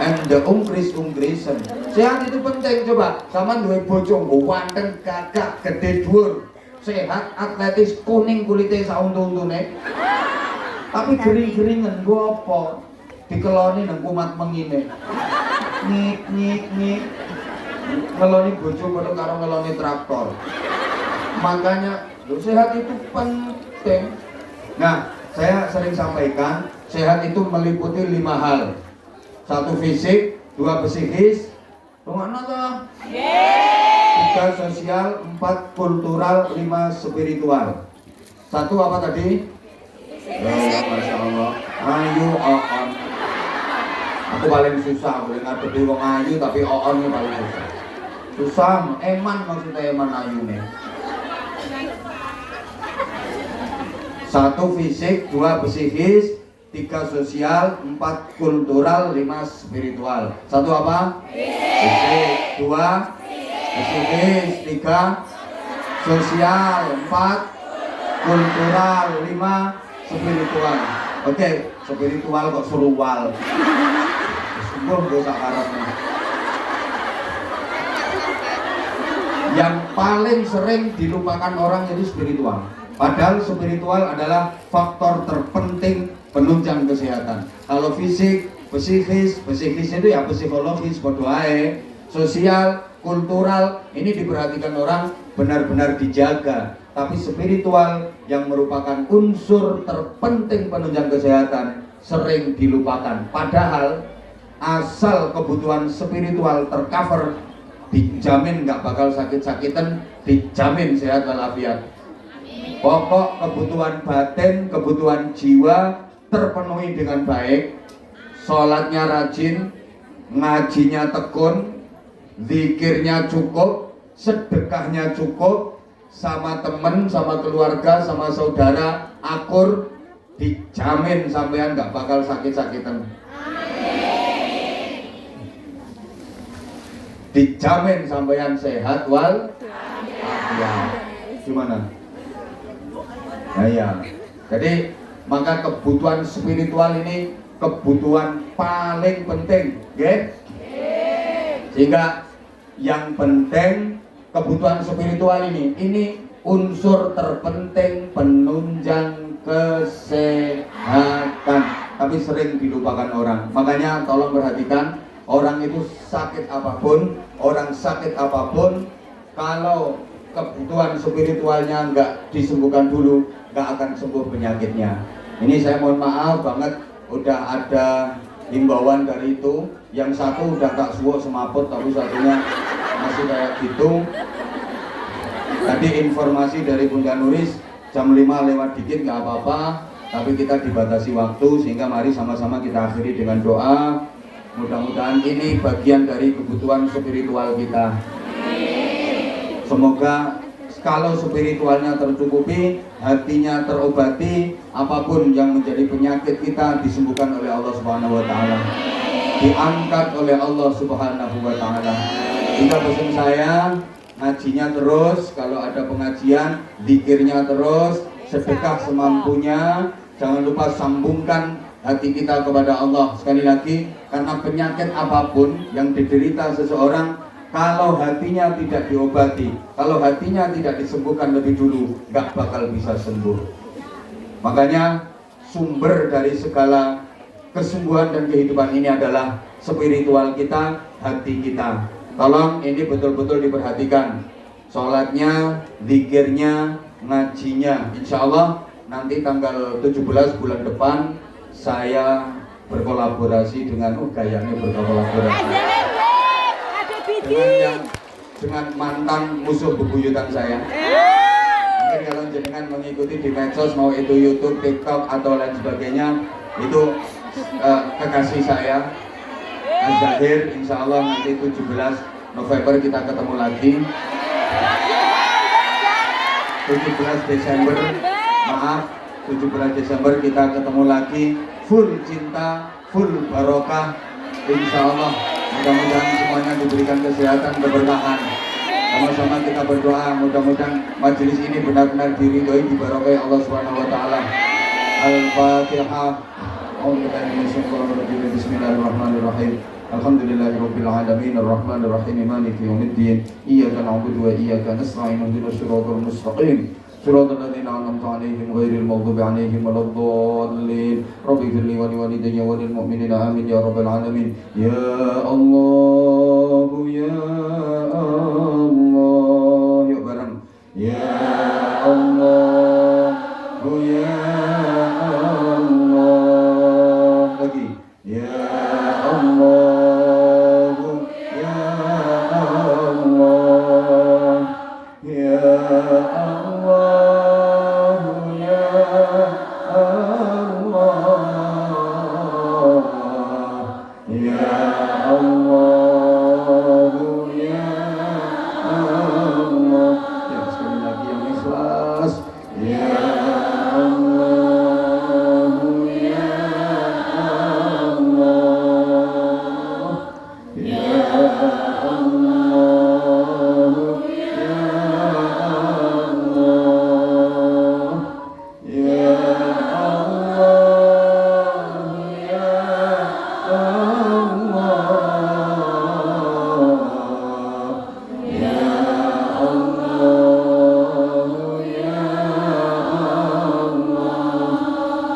and the Unggris-Unggrisan. Sehat itu penting. Coba sama duwe bojo ganteng gagah gede dhuwur, sehat, atletis, kuning kulitnya sauntu-untune, tapi gering-geringen gua apa dikeloni nang kumat mengine, nyik ngeloni bojo padha karo ngeloni traktor. Makanya sehat itu penting. Nah, saya sering sampaikan, sehat itu meliputi 5 hal. 1 fisik, 2 psikis, 3 sosial, 4 kultural, 5 spiritual. 1 apa tadi? Masya Allah, ayu oon. Aku paling susah, boleh ngadepi wong ayu tapi oon ini paling susah. Susah, eman maksudnya eman ayu nih. 1 fisik, 2 psikis, 3 sosial, 4 kultural, 5 spiritual. 1 apa? Fisik. 2 psikis, 3 sosial, 4 kultural, 5 spiritual. Oke, spiritual kok suruwal. Sungguh dosa karepnya. Yang paling sering dilupakan orang itu spiritual. Padahal spiritual adalah faktor terpenting penunjang kesehatan. Kalau fisik, psikis itu ya psikologis, podoae, sosial, kultural, ini diperhatikan orang benar-benar dijaga. Tapi spiritual yang merupakan unsur terpenting penunjang kesehatan sering dilupakan. Padahal asal kebutuhan spiritual tercover, dijamin nggak bakal sakit-sakitan, dijamin sehat walafiat. Pokok kebutuhan batin, kebutuhan jiwa terpenuhi dengan baik, sholatnya rajin, ngajinya tekun, zikirnya cukup, sedekahnya cukup, sama temen, sama keluarga, sama saudara akur, dijamin sampean nggak bakal sakit-sakitan. Dijamin sampean sehat wal afiat. Gimana? Nah ya, jadi maka kebutuhan spiritual ini kebutuhan paling penting, okay? Sehingga yang penting kebutuhan spiritual ini unsur terpenting penunjang kesehatan, tapi sering dilupakan orang. Makanya tolong perhatikan, orang itu sakit apapun, kalau kebutuhan spiritualnya nggak disembuhkan dulu, nggak akan sembuh penyakitnya. Ini saya mohon maaf banget, udah ada himbauan dari itu. Yang satu udah tak suwok semaput, tapi satunya masih kayak gitu. Tadi informasi dari Bunda Nuris jam 5 lewat dikit nggak apa-apa, tapi kita dibatasi waktu, sehingga mari sama-sama kita akhiri dengan doa. Mudah-mudahan ini bagian dari kebutuhan spiritual kita. Semoga kalau spiritualnya tercukupi, hatinya terobati, apapun yang menjadi penyakit kita disembuhkan oleh Allah Subhanahu wa taala. Diangkat oleh Allah Subhanahu wa taala. Hingga pesan saya, ngajinya terus, kalau ada pengajian, zikirnya terus, sedekah semampunya, jangan lupa sambungkan hati kita kepada Allah. Sekali lagi, karena penyakit apapun yang diderita seseorang, kalau hatinya tidak diobati, kalau hatinya tidak disembuhkan lebih dulu, gak bakal bisa sembuh. Makanya sumber dari segala kesembuhan dan kehidupan ini adalah spiritual kita, hati kita. Tolong ini betul-betul diperhatikan. Sholatnya, zikirnya, ngajinya. Insya Allah nanti tanggal 17 bulan depan saya berkolaborasi dengan gayanya berkolaborasi dengan mantan musuh bebuyutan saya. Mungkin kalau jenengan mengikuti di medsos, mau itu YouTube, TikTok atau lain sebagainya, itu kekasih saya Az-Zahir. Insya Allah nanti 17 November kita ketemu lagi. 17 Desember, maaf, 17 Desember kita ketemu lagi. Full cinta, full barokah. Insya Allah mudah-mudahan semuanya diberikan kesehatan, keberkahan. Sama-sama kita berdoa, mudah-mudahan majelis ini benar-benar diridhoi, dibarokai Allah Subhanahu wa taala. Al-Fatihah. Bismillahirrahmanirrahim. Alhamdulillahirabbil alamin arrahmanir rahim maliki yaumiddin. Iyyaka na'budu wa iyyaka nasta'in ihdinas siratal mustaqim. Siratal ladzina an'amta 'alaihim ghairil maghdubi 'alaihim waladdallin. Rabbighfirli wa liwalidayya wa lil mu'minina amin ya rabbal alamin. Ya Allah ya Allah. Yuk bareng. Ya Allah ya Allah. Lagi. Ya Allah ya Allah. Ya Allah ya Allah. Ya Allah ya Allah. Ya sekali lagi yang ikhlas. Ya Allah ya Allah. Ya Allah ya Allah. Ya Allah ya Allah. Ya Allah ya Allah.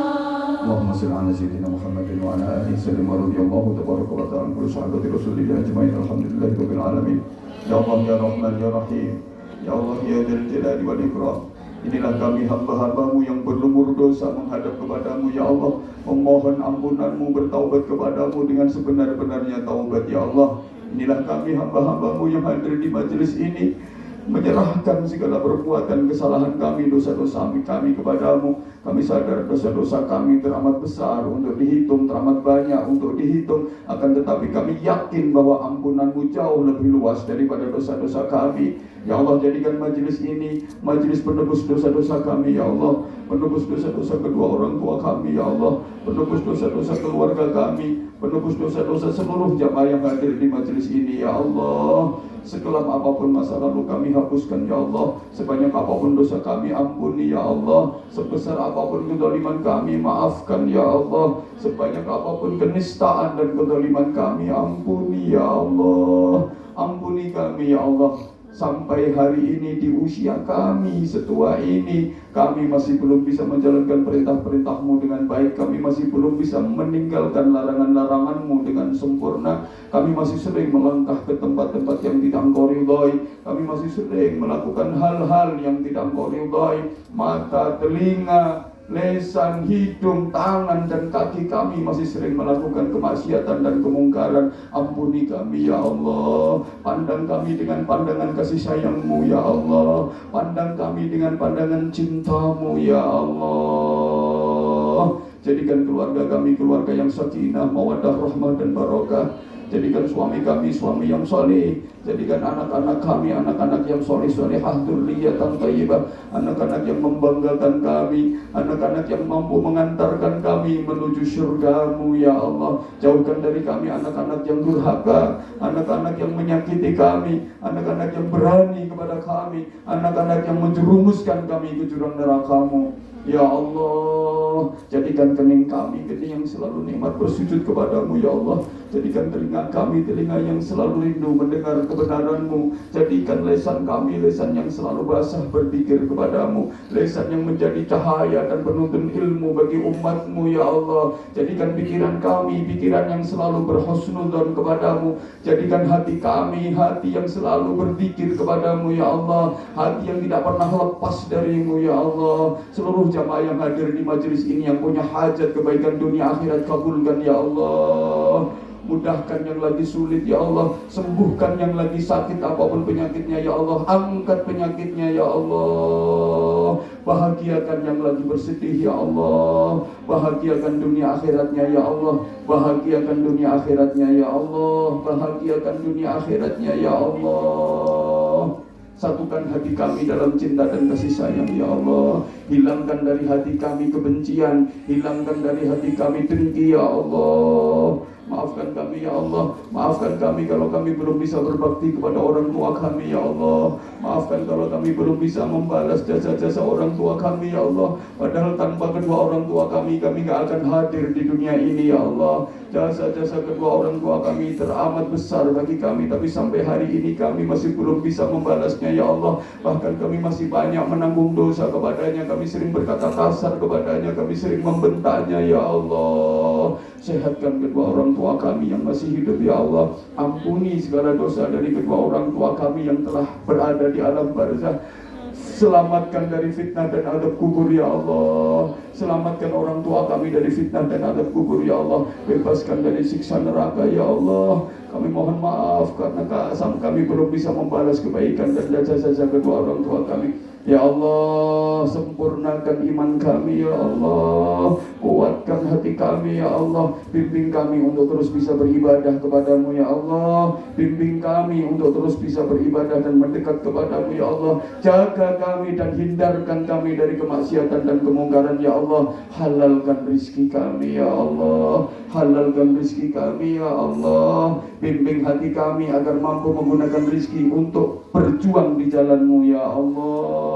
Allahumma shalli ala sayyidina Muhammadin wa ala alihi sallim wa radhiyallahu tabaraka wa ta'ala kullu sahabati rasulillah ajma'in alhamdulillahi rabbil alamin. Ya Allah ya Rahman ya Rahim. Ya Allah ya Dzal Jalali wal Ikram. Inilah kami hamba-hambamu yang berlumur dosa menghadap kepadamu ya Allah, memohon ampunanmu, bertaubat kepadamu dengan sebenar-benarnya taubat ya Allah. Inilah kami hamba-hambamu yang hadir di majelis ini, menyerahkan segala perbuatan kesalahan kami, dosa-dosa kami kepadamu. Kami sadar dosa-dosa kami teramat besar untuk dihitung, teramat banyak untuk dihitung. Akan tetapi kami yakin bahwa ampunanmu jauh lebih luas daripada dosa-dosa kami. Ya Allah, jadikan majelis ini majelis penebus dosa-dosa kami ya Allah, penebus dosa-dosa kedua orang tua kami ya Allah, penebus dosa-dosa keluarga kami, penebus dosa-dosa seluruh jamaah yang hadir di majelis ini ya Allah. Sekelam apapun masa lalu kami hapuskan ya Allah, sebanyak apapun dosa kami ampuni ya Allah, sebesar apapun kezaliman kami maafkan ya Allah, sebanyak apapun kenistaan dan kezaliman kami ampuni ya Allah. Ampuni kami ya Allah. Sampai hari ini di usia kami setua ini, kami masih belum bisa menjalankan perintah-perintah-Mu dengan baik. Kami masih belum bisa meninggalkan larangan-larangan-Mu dengan sempurna. Kami masih sering melangkah ke tempat-tempat yang tidak Engkau ridhai. Kami masih sering melakukan hal-hal yang tidak Engkau ridhai. Mata, telinga, lesan, hidung, tangan, dan kaki kami masih sering melakukan kemaksiatan dan kemungkaran. Ampuni kami ya Allah. Pandang kami dengan pandangan kasih sayang-Mu ya Allah. Pandang kami dengan pandangan cinta-Mu ya Allah. Jadikan keluarga kami keluarga yang sakinah, mawaddah, rahmah, dan barokah. Jadikan suami kami suami yang soleh. Jadikan anak-anak kami anak-anak yang soleh-solehah, dzurriyyatan thayyibah, anak-anak yang membanggakan kami, anak-anak yang mampu mengantarkan kami menuju surga-Mu ya Allah. Jauhkan dari kami anak-anak yang durhaka, anak-anak yang menyakiti kami, anak-anak yang berani kepada kami, anak-anak yang menjerumuskan kami ke jurang neraka-Mu. Ya Allah, jadikan kening kami kening yang selalu nikmat bersujud kepadamu ya Allah. Jadikan telinga kami telinga yang selalu rindu mendengar kebenaran-Mu. Jadikan lesan kami lesan yang selalu basah berpikir kepadamu. Lesan yang menjadi cahaya dan penuntun ilmu bagi umat-Mu ya Allah. Jadikan pikiran kami pikiran yang selalu berhusnudzon kepadamu. Jadikan hati kami hati yang selalu berzikir kepadamu ya Allah. Hati yang tidak pernah lepas darimu ya Allah. Seluruh jamaah yang hadir di majelis ini yang punya hajat kebaikan dunia akhirat kabulkan ya Allah. Mudahkan yang lagi sulit ya Allah. Sembuhkan yang lagi sakit apapun penyakitnya ya Allah. Angkat penyakitnya ya Allah. Bahagiakan yang lagi bersedih ya Allah. Bahagiakan dunia akhiratnya ya Allah. Bahagiakan dunia akhiratnya ya Allah. Bahagiakan dunia akhiratnya ya Allah. Satukan hati kami dalam cinta dan kasih sayang ya Allah. Hilangkan dari hati kami kebencian. Hilangkan dari hati kami dengki ya Allah. Maafkan kami ya Allah. Maafkan kami kalau kami belum bisa berbakti kepada orang tua kami ya Allah. Maafkan kalau kami belum bisa membalas jasa-jasa orang tua kami ya Allah. Padahal tanpa kedua orang tua kami gak akan hadir di dunia ini ya Allah. Jasa-jasa kedua orang tua kami teramat besar bagi kami. Tapi sampai hari ini kami masih belum bisa membalasnya ya Allah. Bahkan kami masih banyak menanggung dosa kepadanya. Kami sering berkata kasar kepadanya. Kami sering membentaknya ya Allah. Sehatkan kedua orang tua kami yang masih hidup ya Allah. Ampuni segala dosa dari kedua orang tua kami yang telah berada di alam barzah. Selamatkan dari fitnah dan adab kubur ya Allah. Selamatkan orang tua kami dari fitnah dan adab kubur ya Allah. Bebaskan dari siksa neraka ya Allah. Kami mohon maaf karena kami belum bisa membalas kebaikan dan jasa-jasa kedua orang tua kami. Ya Allah, sempurnakan iman kami ya Allah. Kuatkan hati kami ya Allah. Bimbing kami untuk terus bisa beribadah kepadamu ya Allah. Bimbing kami untuk terus bisa beribadah dan mendekat kepadamu ya Allah. Jaga kami dan hindarkan kami dari kemaksiatan dan kemungkaran ya Allah. Halalkan rizki kami ya Allah. Halalkan rizki kami ya Allah. Bimbing hati kami agar mampu menggunakan rizki untuk berjuang di jalanmu ya Allah.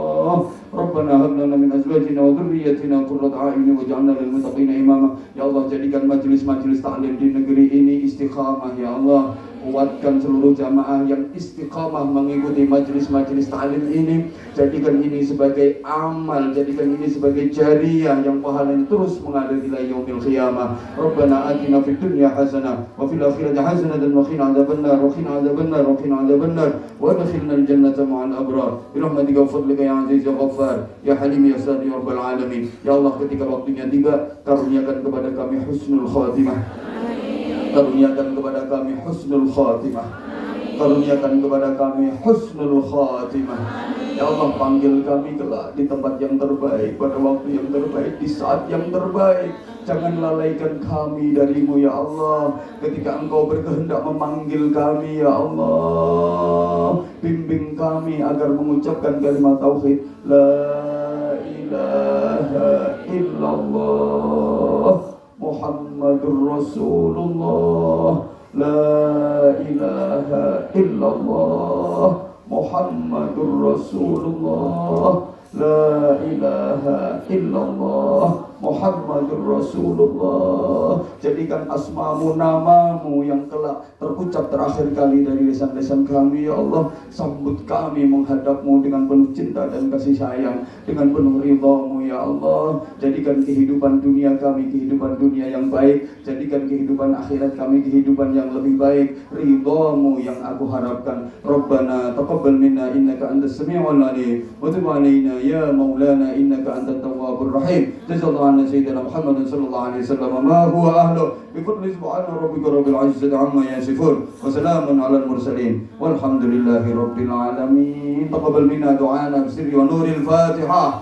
Rabbana hab lana min azwajina wa dhurriyyatina qurrata a'yun waj'alna lil muttaqina imama. Ya Allah, jadikan majelis-majelis taklim di negeri ini istiqamah ya Allah. Kuatkan seluruh jamaah yang istiqamah mengikuti majelis-majelis taklim ini. Jadikan ini sebagai amal, jadikan ini sebagai jariyah yang pahalanya terus mengalir ila yaumil qiyamah. Rabbana atina fid dunya hasanah wa fil akhirati hasanah wa qina adzabannar wa qina adzabannar wa qina adzabannar wa adkhilna al jannata ma'al abrar bi rahmatika wa fadlika ya aziz ya ghaffar ya halim ya sadi ya rabbal alamin. Ya Allah, ketika waktunya tiba, karuniakan kepada kami husnul khatimah. Karuniakan kepada kami husnul khatimah. Karuniakan kepada kami husnul khatimah. Ya Allah, panggil kami kelak di tempat yang terbaik, pada waktu yang terbaik, di saat yang terbaik. Jangan lalaikan kami darimu ya Allah. Ketika Engkau berkehendak memanggil kami ya Allah, bimbing kami agar mengucapkan kalimat tauhid la ilaha illallah Muhammadur Rasulullah. La ilaha illallah Muhammadur Rasulullah. La ilaha illallah Muhammadur Rasulullah. Jadikan asmamu, namamu yang kelak terucap terakhir kali dari lisan-lisan kami ya Allah. Sambut kami menghadapmu dengan penuh cinta dan kasih sayang, dengan penuh ridhamu ya Allah. Jadikan kehidupan dunia kami kehidupan dunia yang baik. Jadikan kehidupan akhirat kami kehidupan yang lebih baik. Ridhamu yang aku harapkan. Rabbana taqabbal minna innaka antas sami'ul alim wa tub alaina ya maulana innaka antat tawwabur rahim. Jazallahu anna sayyidina Muhammadin sallallahu alaihi wasallam ma huwa ahlu bi fadli subhana rabbika rabbil izzati amma yasifun wa salamun alal mursalin walhamdulillahi rabbil alamin. Taqabbal minna du'ana bisirri wa nuril Fatihah.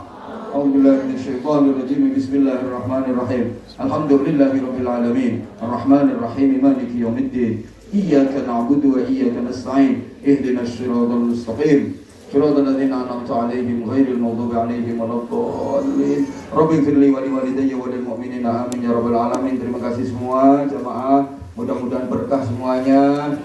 A'udzu billahi minasyaitonir rajim. Bismillahirrahmanirrahim. Alhamdulillahi rabbil alamin. Arrahmanir rahim. Maliki yaumiddin. Iyyaka na'budu wa iyyaka nasta'in. Ihdinas siratal mustaqim. صراط الذين أنعمت عليهم غير المغضوب عليهم ولا الضالين. Rabbi firli wa liwalidayya wa lil mu'minina amin ya rabbal alamin. Terima kasih semua jamaah, mudah-mudahan berkah semuanya.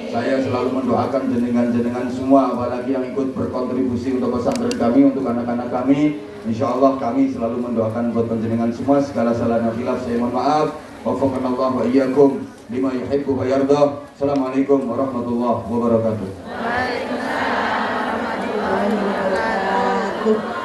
Saya selalu mendoakan jenengan-jenengan semua, apalagi yang ikut berkontribusi untuk pesantren kami, untuk anak-anak kami. Insya Allah kami selalu mendoakan buat jenengan semua. Segala salah dan khilaf saya mohon maaf. Wafaqanallahu wa iyyakum lima yuhibbu wa yarda. Assalamualaikum warahmatullahi wabarakatuh. Waalaikumsalam warahmatullahi wabarakatuh.